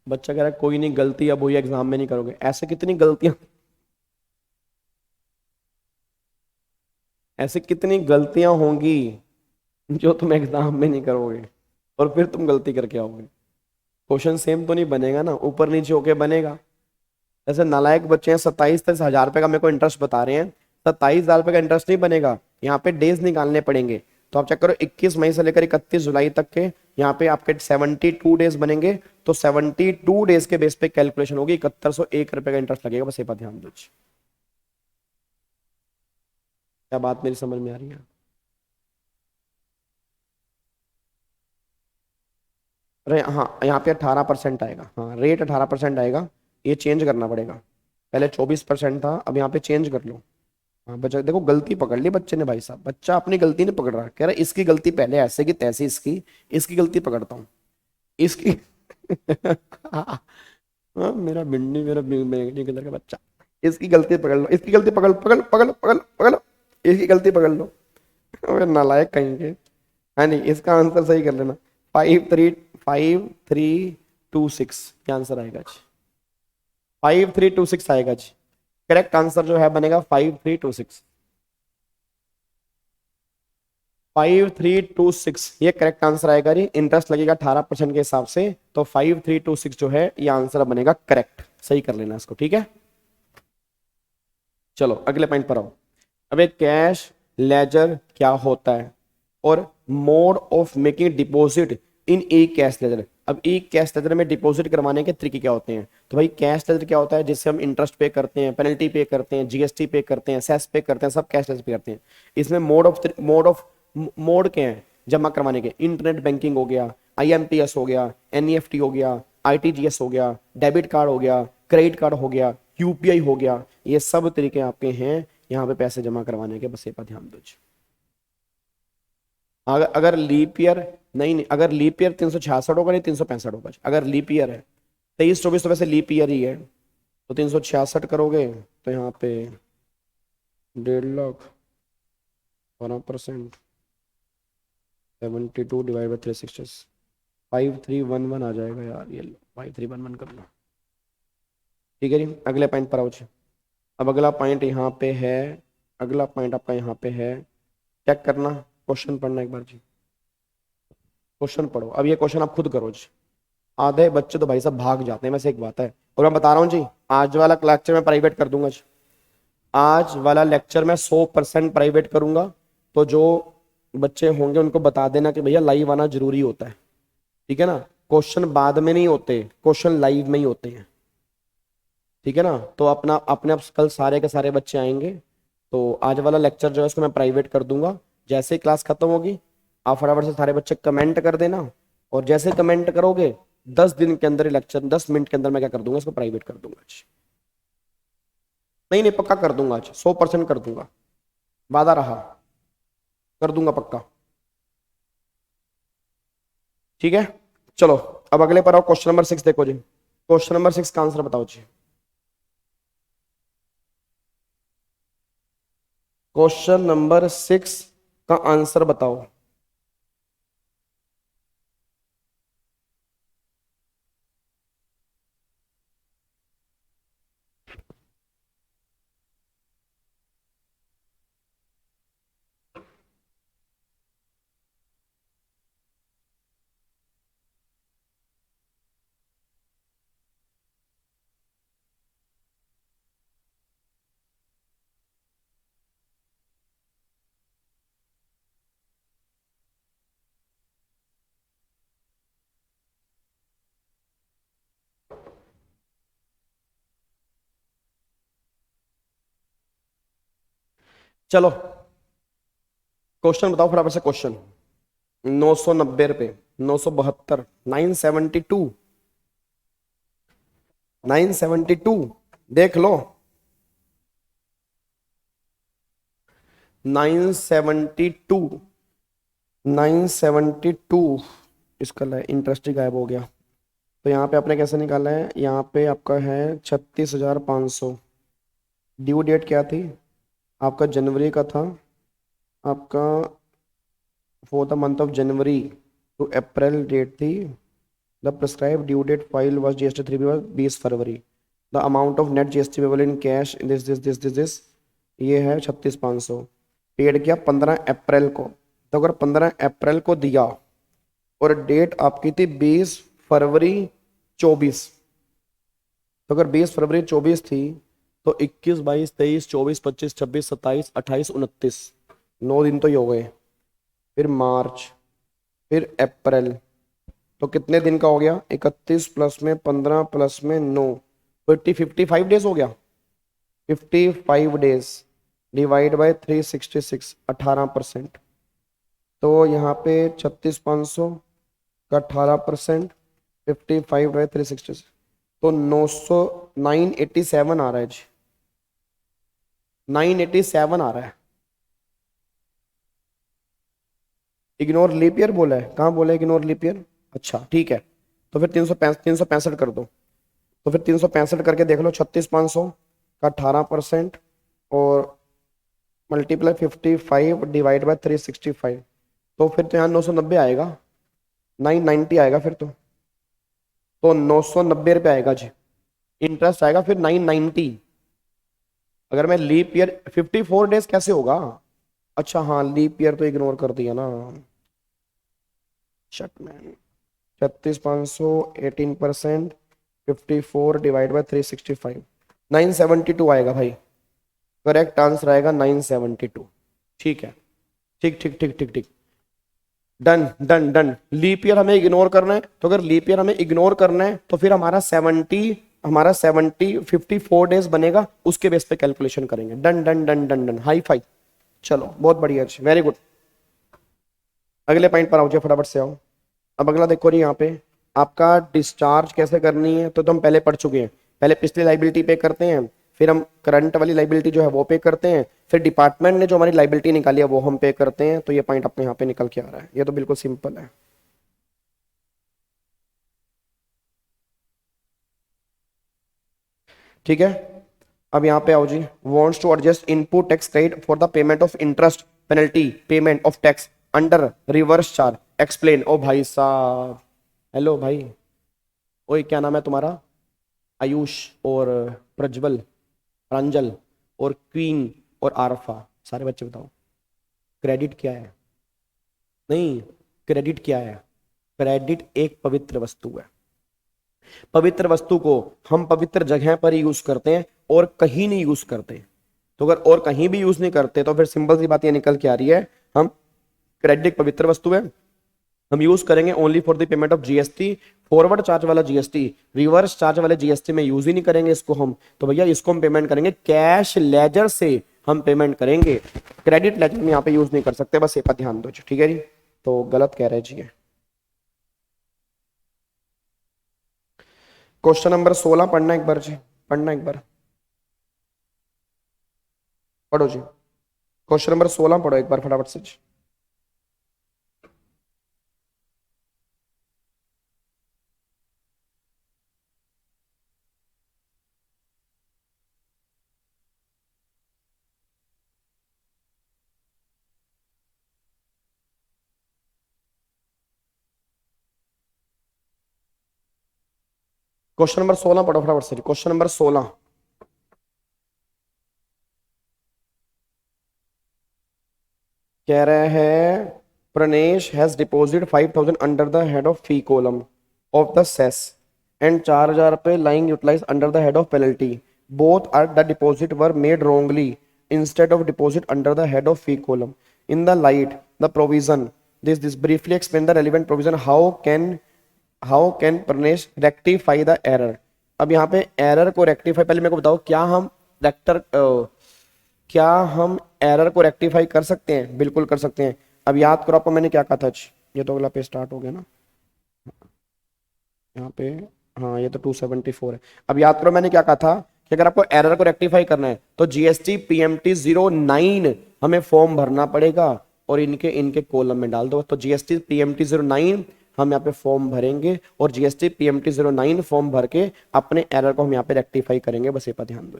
बच्चा कह रहा है कोई नहीं, गलती अब हुई एग्जाम में नहीं करोगे। ऐसे कितनी गलतियां, ऐसे कितनी गलतियां होंगी जो तुम एग्जाम में नहीं करोगे और फिर तुम गलती करके आओगे। क्वेश्चन सेम तो नहीं बनेगा ना, ऊपर नीचे होके बनेगा। ऐसे नालायक बच्चे हैं, 27,000 का मेरे को इंटरेस्ट बता रहे हैं, 27,000 का इंटरेस्ट नहीं बनेगा, यहाँ पे डेज निकालने पड़ेंगे। तो आप चेक करो 21 मई से लेकर 31 जुलाई तक के यहाँ पे आपके 72 डेज बनेंगे, तो 72 डेज के बेस पे कैलकुलेशन होगी, ₹7101 का इंटरेस्ट लगेगा, बस ये बात ध्यान दीजिए। क्या बात मेरी समझ में आ रही है? अरे हाँ, यहाँ पे 18% आएगा, हाँ रेट 18% आएगा, ये चेंज करना पड़ेगा, पहले 24% था, अब यहाँ पे चेंज कर लो। हाँ बच्चा देखो, गलती पकड़ ली बच्चे ने, भाई साहब बच्चा अपनी गलती नहीं पकड़ रहा, कह रहा इसकी गलती पहले ऐसे की तैसे, इसकी गलती पकड़ता हूँ, इसकी हाँ, मेरा भिंडी मेरा बैंगनी कलर का बच्चा। इसकी गलती पकड़ लो, इसकी गलती पकड़ पकड़ पकड़ पकड़ पकड़ लो, इसकी गलती पकड़ लो। अबे नालायक कहीं के। हाँ नहीं, इसका आंसर सही कर लेना। 5326 क्या आंसर आएगा जी? 5326 आएगा जी। करेक्ट आंसर जो है बनेगा 5326। 5326 ये करेक्ट आंसर आएगा जी। इंटरेस्ट लगेगा 18% के हिसाब से, तो 5326 जो है ये आंसर बनेगा करेक्ट। सही कर लेना इसको, ठीक है। चलो अगले पॉइंट पर आओ। अब एक कैश लेजर क्या होता है और mode of making deposit in E cash ledger. अब ई कैश लेजर में डिपॉजिट करवाने के तरीके क्या होते हैं? तो भाई कैश लेजर क्या होता है? जिससे हम इंटरेस्ट पे करते हैं, पेनल्टी पे करते हैं, जीएसटी पे करते हैं, सेस पे करते हैं, सब कैश लेजर पे करते हैं। इसमें मोड क्या है जमा करवाने के? इंटरनेट बैंकिंग हो गया, आईएमपीएस हो गया, एनईएफटी हो गया, आईटीजीएस हो गया, डेबिट कार्ड हो गया, क्रेडिट कार्ड हो गया, यूपीआई हो गया। ये सब तरीके आपके हैं यहाँ पे पैसे जमा करवाने के। बस ये पर ध्यान दो। अगर लीप ईयर नहीं, अगर लीप ईयर 366 होगा, नहीं 365 होगा। अगर लीप ईयर है 23-24 तो वैसे लीप ईयर ही है, तो 366 करोगे तो यहाँ पे 1.5 लाख 12%, 72 डिवाइड बाई 360, 5311 आ जाएगा यार। ये लो 5311 कर लो, ठीक है जी। अगले पॉइंट पर आओ जी। अब अगला पॉइंट यहाँ पे है, अगला पॉइंट आपका यहाँ पे है। चेक करना, क्वेश्चन पढ़ना एक बार जी। क्वेश्चन पढ़ो। अब ये क्वेश्चन आप खुद करो जी। आधे बच्चे तो भाई साहब भाग जाते हैं, वैसे एक बात है। और मैं बता रहा हूँ जी, आज वाला लेक्चर मैं प्राइवेट कर दूंगा जी। आज वाला लेक्चर मैं 100% प्राइवेट करूंगा। तो जो बच्चे होंगे उनको बता देना कि भैया लाइव आना जरूरी होता है, ठीक है ना। क्वेश्चन बाद में नहीं होते, क्वेश्चन लाइव में ही होते हैं, ठीक है ना। तो अपना अपने आप कल सारे के सारे बच्चे आएंगे। तो आज वाला लेक्चर जो है उसको मैं प्राइवेट कर दूंगा। जैसे ही क्लास खत्म होगी आप फटाफट से सारे बच्चे कमेंट कर देना, और जैसे कमेंट करोगे 10 दिन के अंदर लेक्चर, 10 मिनट के अंदर मैं क्या कर दूंगा, इसको प्राइवेट कर दूंगा आज। नहीं नहीं, पक्का कर दूंगा आज, 100% कर दूंगा, वादा रहा, कर दूंगा पक्का, ठीक है। चलो अब अगले पर आओ। क्वेश्चन नंबर 6 देखो जी। क्वेश्चन नंबर 6 का आंसर बताओ जी। क्वेश्चन नंबर 6 का आंसर बताओ। चलो क्वेश्चन बताओ फटाफट से। क्वेश्चन 990 रुपये, 972, 972, 972 देख लो। 972, 972 इसका इंटरेस्ट ही गायब हो गया। तो यहाँ पे आपने कैसे निकाला है? यहाँ पे आपका है 36,500। ड्यू डेट क्या थी आपका? जनवरी का था आपका, for the month of January to April date थी। The prescribe due date file was GST 3 was 20 February. The amount of net GST payable in cash this ये है 36,500। पेड किया 15 अप्रैल को। तो अगर 15 अप्रैल को दिया और डेट आपकी थी 20 फरवरी 24, तो अगर 20 फरवरी 24 थी तो 21, 22, 23, 24, 25, 26, 27, 28, 29, 9 दिन तो ये हो गए। फिर मार्च, फिर अप्रैल, तो कितने दिन का हो गया? 31 प्लस में 15 प्लस में 9, 55 डेज हो गया। 55 डेज डिवाइड बाय 366, 18%। तो यहाँ पे 36,500 का 18%, 55 बाय 366, तो 987 आ रहा है जी। 987 आ रहा है। इग्नोर लीप ईयर बोला है? कहाँ बोला है इग्नोर लीप ईयर? अच्छा ठीक है। तो फिर 365 कर दो। तो फिर 365 करके देख लो, 36,500 का 18% और मल्टीप्लाई 55 डिवाइड बाय 365, तो फिर तो यहाँ 990 आएगा, 990 आएगा फिर तो 990 रुपये आएगा जी। इंटरेस्ट आएगा फिर 990। अगर मैं लीप ईयर 54 डेज कैसे होगा? अच्छा हाँ, लीप ईयर तो इग्नोर कर दिया ना। शटमैन 36,500 18% 54 डिवाइड बाय 365, 972 आएगा भाई। करेक्ट आंसर आएगा 972। ठीक है, ठीक ठीक ठीक ठीक ठीक, done done done. Leap year हमें इग्नोर करना है, तो अगर लीप ईयर हमें इग्नोर करना है तो फिर हमारा 54 डेज बनेगा, उसके बेस पे कैलकुलेशन करेंगे। Done done done done done, hi fi. चलो बहुत बढ़िया, वेरी गुड। अगले पॉइंट पर आओ जी, फटाफट से आओ। अब अगला देखो जी, यहाँ पे आपका डिस्चार्ज कैसे करनी है, तो हम पहले पढ़ चुके हैं। पहले पिछली लाइबिलिटी पे करते हैं, फिर हम करंट वाली लाइबिलिटी जो है वो पे करते हैं, फिर डिपार्टमेंट ने जो हमारी लाइबिलिटी निकाली है वो हम पे करते हैं। तो ये पॉइंट अपने यहाँ पे निकल के आ रहा है, ये तो बिल्कुल सिंपल है। ठीक है, अब यहाँ पे आओ जी। Wants to adjust input tax credit for the payment of interest penalty payment of tax under reverse charge, explain. ओ भाई साहब, हेलो भाई, ओए क्या नाम है तुम्हारा? आयुष और प्रज्वल, प्रांजल और क्वीन और आरफा, सारे बच्चे बताओ क्रेडिट क्या है? नहीं, क्रेडिट क्या है? क्रेडिट एक पवित्र वस्तु है। पवित्र वस्तु को हम पवित्र जगह पर ही यूज करते हैं और कहीं नहीं यूज करते। तो अगर और कहीं भी यूज नहीं करते तो फिर सिंपल सी बात ये निकल के आ रही है, हम क्रेडिट पवित्र वस्तु है, हम यूज करेंगे only for the payment of GST. Forward charge वाला जीएसटी, रिवर्स चार्ज वाले जीएसटी में यूज ही नहीं करेंगे इसको हम। तो भैया इसको हम पेमेंट करेंगे कैश लेजर से, हम पेमेंट करेंगे, क्रेडिट लेजर में यहाँ पे यूज नहीं कर सकते, बस ये पर ध्यान दो। ठीक है जी, तो गलत कह रहे जी। क्वेश्चन नंबर 16 पढ़ना एक बार जी, पढ़ना एक बार, पढ़ो जी। क्वेश्चन नंबर 16 पढ़ो एक बार फटाफट से जी। क्वेश्चन नंबर 16 पढ़ो फटाफट से, क्वेश्चन नंबर 16। कह रहे हैं Pranesh has deposit 5,000 under the head of fee column of the cess and 4,000 रुपए lying utilize under the head of penalty. Both are the deposit were made wrongly instead of deposit under the head of fee column. In the light the provision, this briefly explain the relevant provision. How can Pranesh rectify the error? अब यहाँ पे error को rectify, पहले मेरे को बताओ क्या हम एरर को रेक्टिफाई कर सकते हैं? बिल्कुल कर सकते हैं। अब याद करो आपको मैंने क्या कहा था, ये तो अगला पे स्टार्ट हो गया ना यहाँ पे, हाँ ये तो 274 है। अब याद करो मैंने क्या कहा था कि अगर आपको एरर को रेक्टिफाई करना है तो जीएसटी पीएमटी 09 हमें फॉर्म भरना पड़ेगा और इनके इनके कॉलम में डाल दो। तो जीएसटी पीएमटी 09 हम यहाँ पे फॉर्म भरेंगे और जीएसटी पीएमटी 09 फॉर्म भर के अपने एरर को हम यहाँ पे रेक्टिफाई करेंगे, बस ये पर ध्यान दो।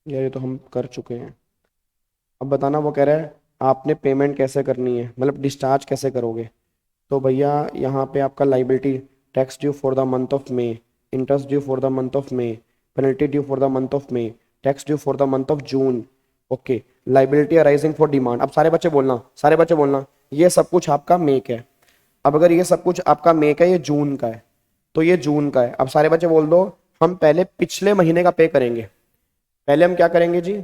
ये तो हम कर चुके हैं। अब बताना, वो कह रहा है आपने पेमेंट कैसे करनी है, मतलब डिस्चार्ज कैसे करोगे। तो भैया यहाँ पे आपका liability tax due for the month of may, interest due for the month of may, penalty due for the month of may, tax due for the month of June. Okay, liability arising for demand. अब सारे बच्चे बोलना, सारे बच्चे बोलना, ये सब कुछ आपका मेक है। अब अगर ये सब कुछ आपका मेक है, ये जून का है, तो ये जून का है। अब सारे बच्चे बोल दो, हम पहले पिछले महीने का पे करेंगे। पहले हम क्या करेंगे जी,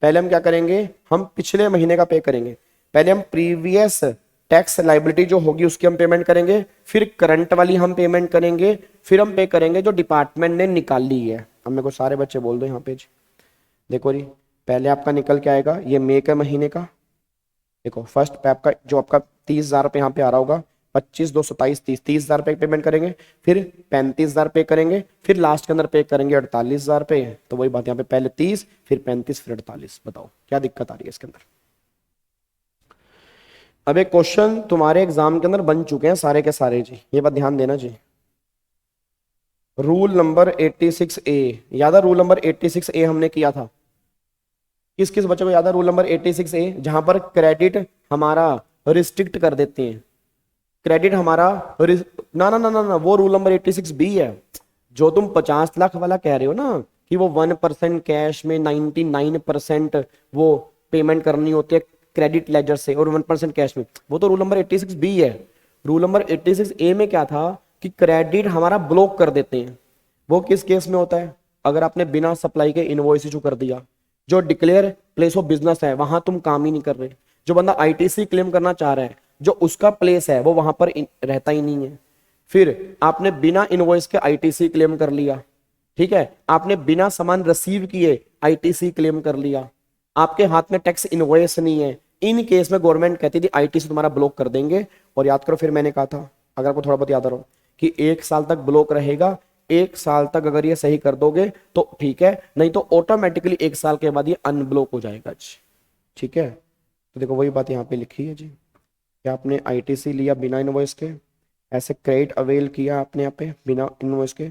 पहले हम क्या करेंगे, हम पिछले महीने का पे करेंगे। पहले हम प्रीवियस टैक्स लाइबिलिटी जो होगी उसकी हम पेमेंट करेंगे, फिर करंट वाली हम पेमेंट करेंगे, फिर हम पे करेंगे जो डिपार्टमेंट ने निकाली है। अब मेरे को सारे बच्चे बोल दो यहाँ पे जी, देखो जी, पहले आपका निकल के आएगा ये मई के महीने का। देखो फर्स्ट पे आपका जो आपका 30,000 रुपये यहाँ पे आ रहा होगा, 25, 2, 27, 30,000 रुपये पेमेंट करेंगे, फिर 35,000 पे करेंगे, फिर लास्ट के अंदर पे करेंगे 48,000 रुपये। तो वही बात यहाँ पे पहले 30 फिर 35 फिर 48। बताओ क्या दिक्कत आ रही है इसके अंदर? अब एक क्वेश्चन तुम्हारे एग्जाम के अंदर बन चुके हैं सारे के सारे जी, ये बात ध्यान देना जी। रूल नंबर 86A याद है? रूल नंबर 86A हमने किया था। किस किस बच्चे को याद है रूल नंबर 86A? जहां पर क्रेडिट हमारा रिस्ट्रिक्ट कर देते हैं, क्रेडिट हमारा ना ना ना ना ना, वो रूल नंबर 86B है। जो तुम 50 लाख वाला कह रहे हो ना कि वो 1% कैश में 99% वो पेमेंट करनी होती है क्रेडिट लेजर से और 1% कैश में, वो तो रूल नंबर 86B है। रूल नंबर 86A में क्या था कि क्रेडिट हमारा ब्लॉक कर देते हैं। वो किस केस में होता है? अगर आपने बिना सप्लाई के इनवॉइस इशू कर दिया, जो डिक्लेयर प्लेस ऑफ बिजनेस है वहां तुम काम ही नहीं कर रहे, जो बंदा आईटीसी क्लेम करना चाह रहा है, जो उसका प्लेस है वो वहां पर रहता ही नहीं है, फिर आपने बिना इनवॉइस के आईटीसी क्लेम कर लिया, ठीक है, आपने बिना सामान रिसीव किए आईटीसी क्लेम कर लिया, आपके हाथ में टैक्स इनवॉइस नहीं है, इन केस में गवर्नमेंट कहती थी आईटीसी तुम्हारा ब्लॉक कर देंगे। और याद करो फिर मैंने कहा था, अगर आपको थोड़ा बहुत याद रहो, कि 1 साल तक ब्लॉक रहेगा, 1 साल तक अगर ये सही कर दोगे तो ठीक है, नहीं तो ऑटोमेटिकली 1 साल के बाद ये अनब्लॉक हो जाएगा जी, ठीक है। तो देखो वही बात यहाँ पे लिखी है जी, कि आपने आईटीसी लिया बिना इनवॉइस के, ऐसे क्रेडिट अवेल किया आपने यहाँ पे बिना इनवॉइस के,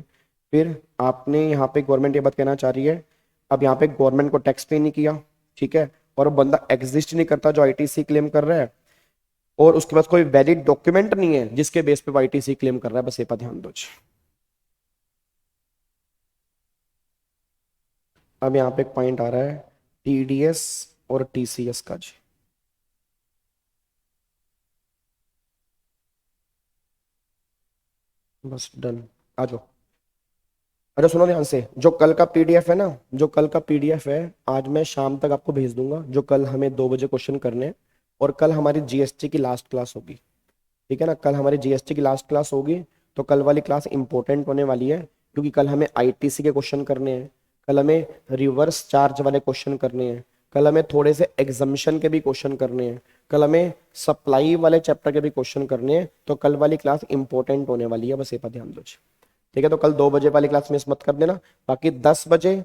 फिर आपने यहाँ पे गवर्नमेंट ये बात कहना चाह रही है, अब यहाँ पे गवर्नमेंट को टैक्स पे नहीं किया, ठीक है, और बंदा एग्जिस्ट नहीं करता जो आईटीसी क्लेम कर रहा है, और उसके पास कोई वैलिड डॉक्यूमेंट नहीं है जिसके बेस पे आईटीसी क्लेम कर रहा है, बस ये पर ध्यान दो जी। अब यहाँ पे एक पॉइंट आ रहा है टीडीएस और टीसीएस का जी। बस डन, आ जाओ। अरे सुनो ध्यान से, जो कल का पीडीएफ है ना, जो कल का पीडीएफ है आज मैं शाम तक आपको भेज दूंगा, जो कल हमें 2 बजे क्वेश्चन करने हैं, और कल हमारी जीएसटी की लास्ट क्लास होगी, ठीक है ना, कल हमारी जीएसटी की लास्ट क्लास होगी। तो कल वाली क्लास इंपॉर्टेंट होने वाली है, क्योंकि कल हमें आईटीसी के क्वेश्चन करने हैं, कल हमें रिवर्स चार्ज वाले क्वेश्चन करने हैं, कल हमें थोड़े से एग्जामिशन के भी क्वेश्चन करने हैं, कल हमें सप्लाई वाले चैप्टर के भी क्वेश्चन करने हैं। तो कल वाली क्लास इंपॉर्टेंट होने वाली है, बस ये पर ध्यान दो, ठीक है। तो कल 2 बजे वाली क्लास मिस मत कर देना। बाकी 10 बजे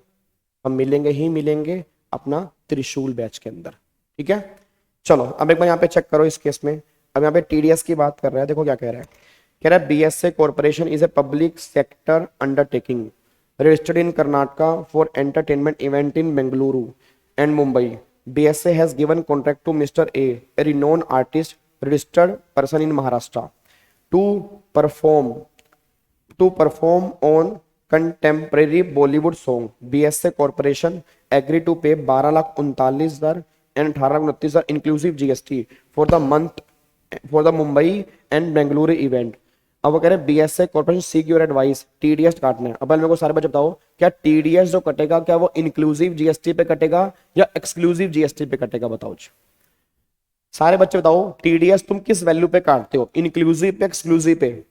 हम मिलेंगे ही मिलेंगे अपना त्रिशूल बैच के अंदर, ठीक है। चलो अब एक बार यहाँ पे चेक करो इस केस में। अब यहाँ पे टीडीएस की बात कर रहा है, देखो क्या कह रहा है, कह रहा है BSA corporation is a public sector undertaking registered in Karnataka for entertainment event in Bengaluru and Mumbai. BSA has given contract to Mr. A renowned artist, registered person in Maharashtra, to perform on contemporary Bollywood song. BSA Corporation agreed to pay 12,39,000 and 18,29,000 inclusive GST for the Mumbai and Bengaluru event. अब वो कह रहे हैं BSA corporation seek your advice, TDS काटना है। अब मेरे को सारे बच्चे बताओ, क्या टीडीएस जो कटेगा क्या वो इंक्लूसिव जीएसटी पे कटेगा या एक्सक्लूसिव जीएसटी पे कटेगा? बताओ जी, सारे बच्चे बताओ, टीडीएस तुम किस वैल्यू पे काटते हो, इंक्लूसिव पे एक्सक्लूसिव पे?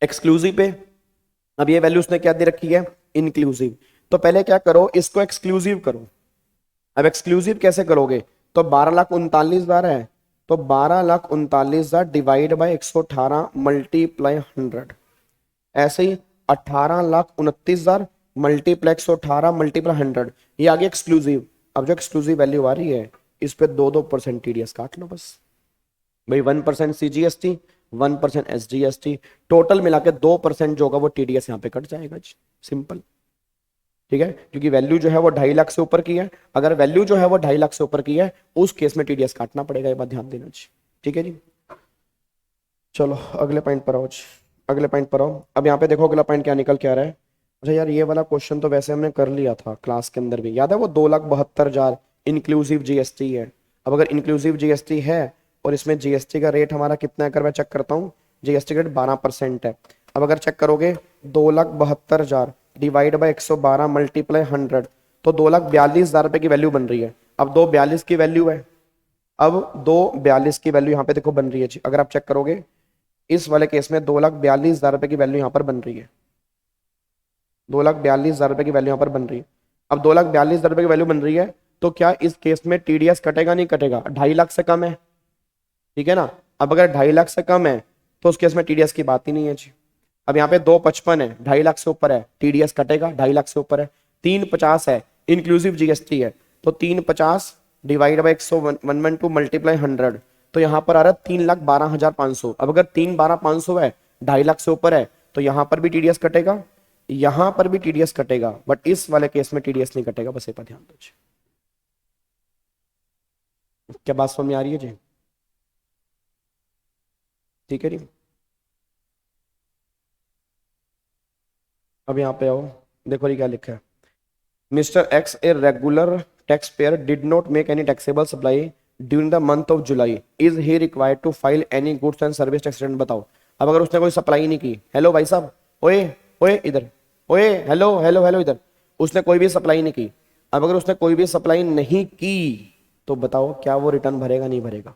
एक्सक्लूसिव पे। अब ये वैल्यू उसने क्या दे रखी है, इंक्लूसिव। तो पहले क्या करो, इसको एक्सक्लूसिव करो। अब एक्सक्लूसिव कैसे करोगे, तो 12,39,000 है, तो 12,39,000 डिवाइड बाय 118 मल्टीप्लाई 100, ऐसे ही 18,29,000 मल्टीप्लाई 118 मल्टीप्लाई 100, ये आ गया एक्सक्लूसिव। अब जो एक्सक्लूसिव वैल्यू आ रही है इस पे 2% टीडीएस काट लो बस भाई, 1% सीजीएसटी 1% एसजीएसटी, टोटल मिला के 2% जो होगा वो टीडीएस यहाँ पे कट जाएगा जी, सिंपल, ठीक है। क्योंकि वैल्यू जो है वो 2.5 लाख से ऊपर की है, अगर वैल्यू जो है वो 2.5 लाख से ऊपर की है उस केस में टीडीएस काटना पड़ेगा, ये बात ध्यान देना जी, ठीक है जी। चलो अगले पॉइंट पर आओ जी, अगले पॉइंट पर आओ। अब यहाँ पे देखो अगला पॉइंट क्या निकल के आ रहा है। अच्छा यार, ये वाला क्वेश्चन तो वैसे हमने कर लिया था क्लास के अंदर भी, याद है, वो 2,72,000 इंक्लूसिव जीएसटी है। अब अगर इंक्लूसिव जीएसटी है और इसमें जीएसटी का रेट हमारा कितना है, अगर मैं चेक करता हूँ, जीएसटी रेट 12% है। अब अगर चेक करोगे 2,72,000 डिवाइड बाय 112 मल्टीप्लाई 100, तो 2,42,000 रुपए की वैल्यू बन रही है। अब 2,42 की वैल्यू है, अब 2,42 की वैल्यू यहाँ पे देखो बन रही है जी। अगर आप चेक करोगे इस वाले केस में 2,42,000 रुपए की वैल्यू यहाँ पर बन रही है, 2,42,000 रुपए की वैल्यू यहाँ पर बन रही है। अब 2,42,000 रुपए की वैल्यू बन रही है, तो क्या इस केस में टीडीएस कटेगा नहीं कटेगा? 2.5 लाख से कम है, ठीक है ना। अब अगर 2.5 लाख से कम है तो उस केस में टीडीएस की बात ही नहीं है जी। अब यहाँ पे 2,55 है, 2.5 लाख से ऊपर है, टीडीएस कटेगा, 2.5 लाख से ऊपर है। 3,50 है, इंक्लूसिव जीएसटी है, तो 3,50 डिवाइड बाई 112 मल्टीप्लाई 100, तो यहाँ पर आ रहा है 3,12,500। अब अगर 3,12,500 है, 2.5 लाख से ऊपर है, तो यहाँ पर भी टीडीएस कटेगा, यहाँ पर भी टीडीएस कटेगा, बट इस वाले केस में टीडीएस नहीं कटेगा। बस ये पर ध्यान दीजिए। क्या बात समझ में आ रही है जी? ठीक है जी। अब यहाँ पे आओ, देखो ये क्या लिखा है। Mister X a regular tax payer did not make any taxable supply during the month of July, is he required to file any goods and service tax return? बताओ। अब अगर उसने कोई सप्लाई नहीं की, हेलो भाई साहब, ओए ओए इधर, ओए हेलो हेलो हेलो इधर, उसने कोई भी सप्लाई नहीं की। अब अगर उसने कोई भी सप्लाई नहीं की तो बताओ क्या वो रिटर्न भरेगा नहीं भरेगा?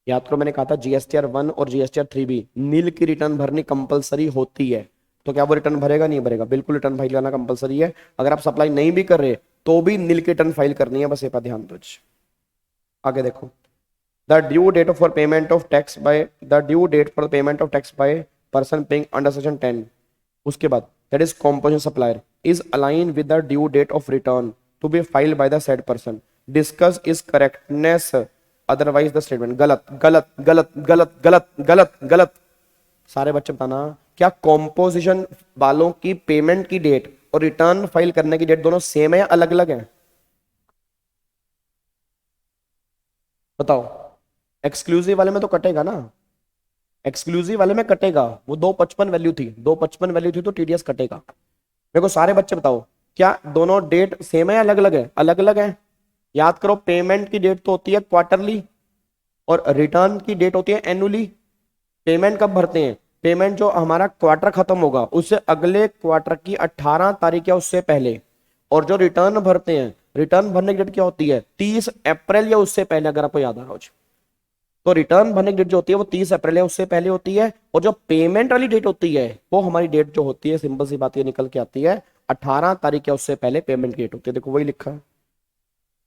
याद करो मैंने कहा था जीएसटीआर 1 और जीएसटीआर 3 भी नील की रिटर्न भरनी कंपलसरी होती है, तो क्या वो रिटर्न भरेगा नहीं भरेगा? बिल्कुल रिटर्न फाइल करना कंपलसरी है। अगर आप सप्लाई नहीं भी कर रहे तो भी नील की रिटर्न फाइल करनी है, बस ये पर ध्यान दो। आगे देखो, the due date for payment of tax by person paying under section 10, उसके बाद that is composition supplier is align with the due date of return to be filed by the said person, discuss is correctness otherwise the statement. गलत गलत गलत गलत गलत गलत गलत। सारे बच्चे बताना, क्या कॉम्पोजिशन वालों की पेमेंट की डेट और रिटर्न फाइल करने की डेट दोनों सेम है या अलग अलग है? बताओ। एक्सक्लूसिव वाले में तो कटेगा ना, एक्सक्लूसिव वाले में कटेगा। वो 255 वैल्यू थी, 255 वैल्यू थी तो टीडीएस कटेगा। मेरे को सारे बच्चे बताओ, क्या दोनों डेट सेम है या अलग अलग है? अलग अलग है। याद करो, पेमेंट की डेट तो होती है क्वार्टरली और रिटर्न की डेट होती है एनुअली। पेमेंट कब भरते हैं? पेमेंट जो हमारा क्वार्टर खत्म होगा उससे अगले क्वार्टर की 18 तारीख या उससे पहले। और जो रिटर्न भरते हैं, रिटर्न भरने की डेट क्या होती है? 30 अप्रैल या उससे पहले, अगर आपको याद आ रहा हो। तो रिटर्न भरने की डेट जो होती है वो 30 अप्रैल या उससे पहले होती है, और जो पेमेंट वाली डेट होती है वो हमारी डेट जो होती है, सिंपल सी बात ये निकल के आती है, 18 तारीख या उससे पहले पेमेंट की डेट होती है। देखो वही लिखा है।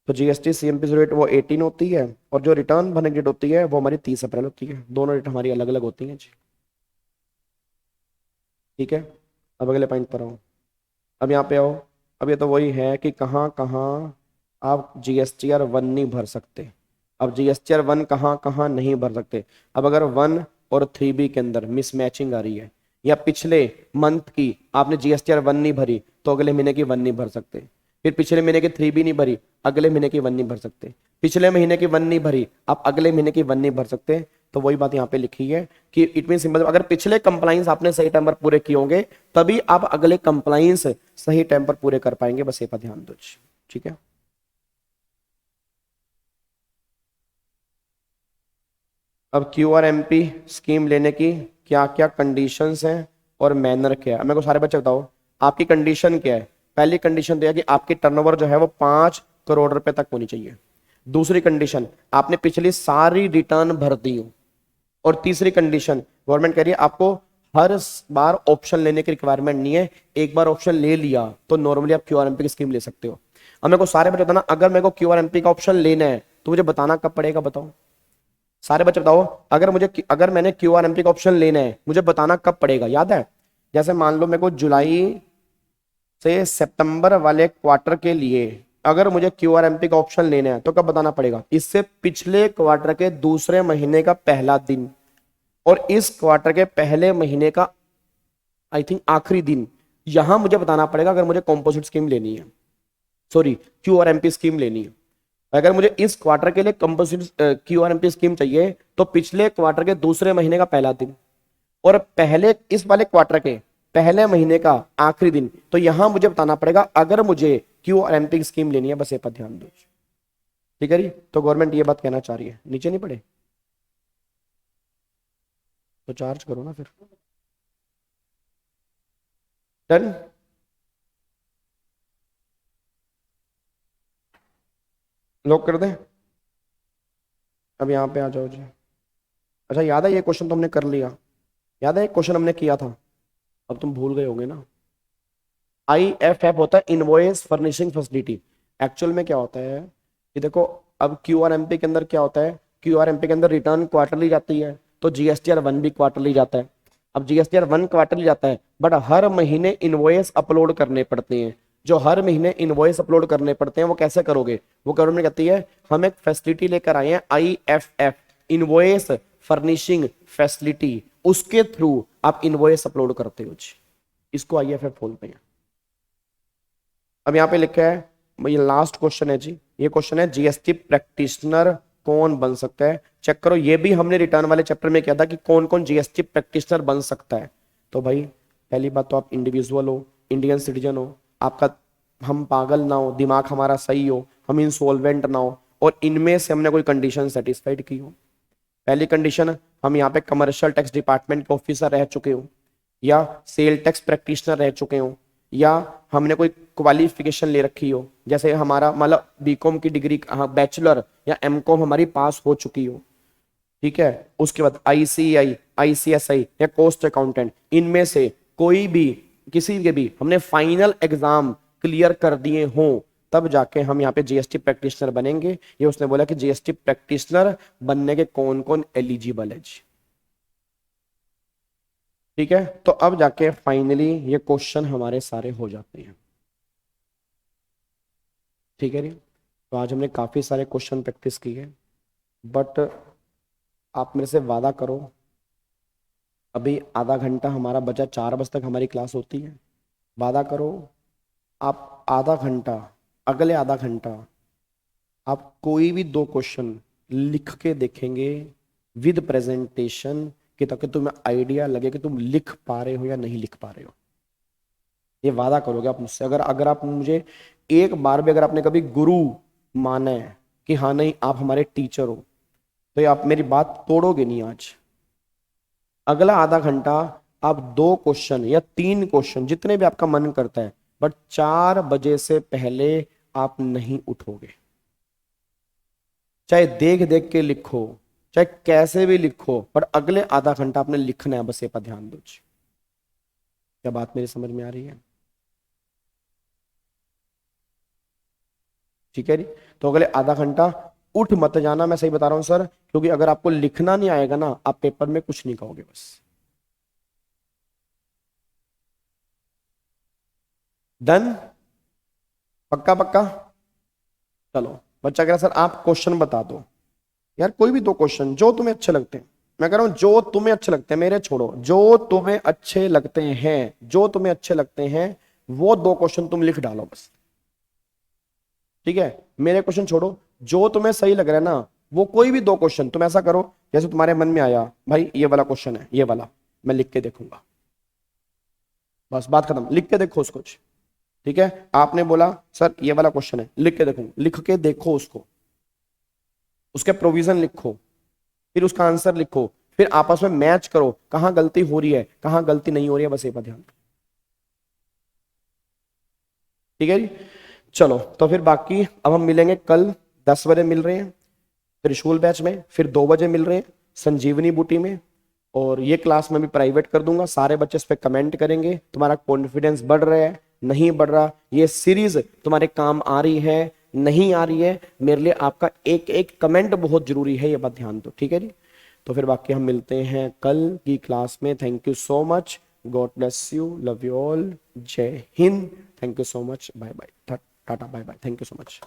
तो जीएसटी सीएमपी रेट वो 18 होती है, और जो रिटर्न भरने की डेट होती है वो हमारी 30 अप्रैल होती है। दोनों डेट हमारी अलग अलग होती हैं जी। ठीक है, अब अगले पॉइंट पर आओ। अब यहाँ पे आओ। अब ये तो वही है कि कहाँ कहाँ आप जीएसटीआर 1 नहीं भर सकते। अब जीएसटीआर 1 कहाँ कहाँ नहीं भर सकते? अब अगर 1 और 3B के अंदर मिसमैचिंग आ रही है, या पिछले मंथ की आपने जीएसटीआर 1 नहीं भरी तो अगले महीने की 1 नहीं भर सकते। फिर पिछले महीने की 3B नहीं भरी, अगले महीने की 1 नहीं भर सकते। पिछले महीने की 1 नहीं भरी, आप अगले महीने की 1 नहीं भर सकते। तो वही बात यहाँ पे लिखी है कि इट मीन सिंपल, अगर पिछले कंप्लाइंस आपने सही टाइम पर पूरे किए होंगे तभी आप अगले कंप्लाइंस सही टाइम पर पूरे कर पाएंगे। बस ये पर ध्यान दो। ठीक है, अब क्यूआरएमपी स्कीम लेने की क्या क्या कंडीशंस हैं और मैनर क्या है? मेरे को सारे बच्चे बताओ, आपकी कंडीशन क्या है? पहली कंडीशन तो यह कि आपकी टर्नओवर जो है वो 5 करोड़ रुपए तक होनी चाहिए। दूसरी कंडीशन, आपने पिछली सारी रिटर्न भर दी हो। और तीसरी कंडीशन, गवर्नमेंट कह रही है आपको हर बार ऑप्शन लेने की रिक्वायरमेंट नहीं है, एक बार ऑप्शन ले लिया तो नॉर्मली आप क्यूआरएमपी की स्कीम ले सकते हो। अब मेरे को सारे बच्चे बताना, अगर मेरे को क्यूआरएमपी का ऑप्शन लेना है तो मुझे बताना कब पड़ेगा? बताओ सारे बच्चे बताओ, अगर मैंने क्यूआरएमपी का ऑप्शन लेना है मुझे बताना कब पड़ेगा? याद है? जैसे मान लो मेरे को जुलाई से सितंबर वाले क्वार्टर के लिए अगर मुझे क्यूआरएमपी का ऑप्शन लेना है तो कब बताना पड़ेगा? इससे पिछले क्वार्टर के दूसरे महीने का पहला दिन और इस क्वार्टर के पहले महीने का आई थिंक आखिरी दिन, यहां मुझे बताना पड़ेगा अगर मुझे कॉम्पोजिट स्कीम लेनी है, सॉरी क्यूआरएमपी स्कीम लेनी है। अगर मुझे इस क्वार्टर के लिए कंपोजिट क्यूआरएमपी स्कीम चाहिए तो पिछले क्वार्टर के दूसरे महीने का पहला दिन और पहले इस वाले क्वार्टर के पहले महीने का आखिरी दिन, तो यहां मुझे बताना पड़ेगा अगर मुझे क्यूआरएमपी की स्कीम लेनी है। बस ये पर ध्यान दो। ठीक है जी, तो गवर्नमेंट ये बात कहना चाह रही है। नीचे नहीं पड़े तो चार्ज करो ना फिर। डन। लॉक कर दें। अब यहाँ पे आ जाओ जी। अच्छा याद है ये क्वेश्चन तो हमने कर लिया, याद है एक क्वेश्चन हमने किया था, अब तुम भूल गए होंगे ना। IFF होता है इनवॉइस फर्निशिंग फैसिलिटी। एक्चुअल में क्या होता है कि देखो, अब क्यूआरएमपी के अंदर क्या होता है, क्यूआरएमपी के अंदर रिटर्न क्वार्टरली जाती है तो जीएसटीआर 1 भी क्वार्टरली जाता है। अब जीएसटीआर 1 क्वार्टरली जाता है बट हर महीने इनवॉइस अपलोड करने पड़ते हैं। जो हर महीने इनवॉइस अपलोड करने पड़ते हैं, वो कैसे करोगे? वो गवर्नमेंट कहती है हम एक फैसिलिटी लेकर आए हैं, IFF, इनवॉइस फर्निशिंग फैसिलिटी, उसके थ्रू आप इनवॉइस अपलोड करते हो जी, इसको IFF बोलते हैं। अब यहाँ पे लिखा है, ये लास्ट क्वेश्चन है जी, ये क्वेश्चन है GST प्रैक्टिशनर कौन बन सकता है? चेक करो, ये भी हमने रिटर्न वाले चैप्टर में किया था कि कौन कौन GST प्रैक्टिशनर बन सकता है। तो भाई पहली बात तो आप इंडिविजुअल हो, इंडियन सिटीजन हो, आपका हम पागल ना हो, दिमाग हमारा सही हो, हम इंसॉल्वेंट ना हो, और इनमें से हमने कोई कंडीशन सेटिस्फाइड की हो। पहली कंडीशन, हम यहाँ पे कमर्शियल टैक्स डिपार्टमेंट के ऑफिसर रह चुके हो, या सेल टैक्स प्रैक्टिशनर रह चुके हो, या हमने कोई क्वालिफिकेशन ले रखी हो, जैसे हमारा मतलब बीकॉम की डिग्री बैचलर या एमकॉम हमारी पास हो चुकी हो, ठीक है। उसके बाद ICAI, ICSI या कॉस्ट अकाउंटेंट, इनमें से कोई भी, किसी के भी हमने फाइनल एग्जाम क्लियर कर दिए हों, तब जाके हम यहाँ पे GST प्रैक्टिशनर बनेंगे। ये उसने बोला कि GST प्रैक्टिशनर बनने के कौन कौन एलिजिबल है जी, ठीक है। तो अब जाके फाइनली ये क्वेश्चन हमारे सारे हो जाते हैं, ठीक है। तो आज हमने काफी सारे क्वेश्चन प्रैक्टिस किए, बट आप मेरे से वादा करो, अभी आधा घंटा हमारा बचा, 4 बजे तक हमारी क्लास होती है। वादा करो आप आधा घंटा, अगले आधा घंटा आप कोई भी 2 क्वेश्चन लिख के देखेंगे विद प्रेजेंटेशन, कि ताकि तुम्हें आइडिया लगे कि तुम लिख पा रहे हो या नहीं लिख पा रहे हो। ये वादा करोगे आप मुझसे? अगर आप मुझे एक बार भी, अगर आपने कभी गुरु माना है कि हाँ नहीं आप हमारे टीचर हो, तो ये आप मेरी बात तोड़ोगे नहीं आज। अगला आधा घंटा आप 2 क्वेश्चन या 3 क्वेश्चन, जितने भी आपका मन करता है, बट 4 बजे से पहले आप नहीं उठोगे। चाहे देख देख के लिखो, चाहे कैसे भी लिखो, पर अगले आधा घंटा आपने लिखना है, बस ये पर ध्यान दो। क्या बात मेरी समझ में आ रही है? ठीक है जी। तो अगले आधा घंटा उठ मत जाना, मैं सही बता रहा हूं सर, क्योंकि अगर आपको लिखना नहीं आएगा ना, आप पेपर में कुछ नहीं कहोगे। बस डन, पक्का पक्का। चलो बच्चा कह रहा सर आप क्वेश्चन बता दो। यार कोई भी 2 क्वेश्चन जो तुम्हें अच्छे लगते हैं, मैं कह रहा हूं जो तुम्हें अच्छे लगते हैं, मेरे छोड़ो, जो तुम्हें अच्छे लगते हैं, जो तुम्हें अच्छे लगते हैं वो 2 क्वेश्चन तुम लिख डालो बस, ठीक है। मेरे क्वेश्चन छोड़ो, जो तुम्हें सही लग रहा है ना, वो कोई भी 2 क्वेश्चन तुम ऐसा करो, जैसे तुम्हारे मन में आया भाई ये वाला क्वेश्चन है, ये वाला मैं लिख के देखूंगा, बस बात खत्म। लिख के देखो उसको, ठीक है। आपने बोला सर ये वाला क्वेश्चन है, लिख के देखूंगा, लिख के देखो उसको, उसके प्रोविजन लिखो, फिर उसका आंसर लिखो, फिर आपस में मैच करो, कहां गलती हो रही है कहां गलती नहीं हो रही है, बस ये पर ध्यान, ठीक है जी। चलो तो फिर बाकी अब हम मिलेंगे कल 10 बजे मिल रहे हैं त्रिशूल बैच में, फिर 2 बजे मिल रहे हैं संजीवनी बूटी में, और ये क्लास में भी प्राइवेट कर दूंगा। सारे बच्चे इस पर कमेंट करेंगे, तुम्हारा कॉन्फिडेंस बढ़ रहा है नहीं बढ़ रहा, ये सीरीज तुम्हारे काम आ रही है नहीं आ रही है, मेरे लिए आपका एक एक कमेंट बहुत जरूरी है, ये बात ध्यान दो, ठीक है जी। तो फिर बाकी हम मिलते हैं कल की क्लास में। Thank you so much, god bless you, love you all, जय हिंद, thank you so much, bye bye, tata bye bye, thank you so much.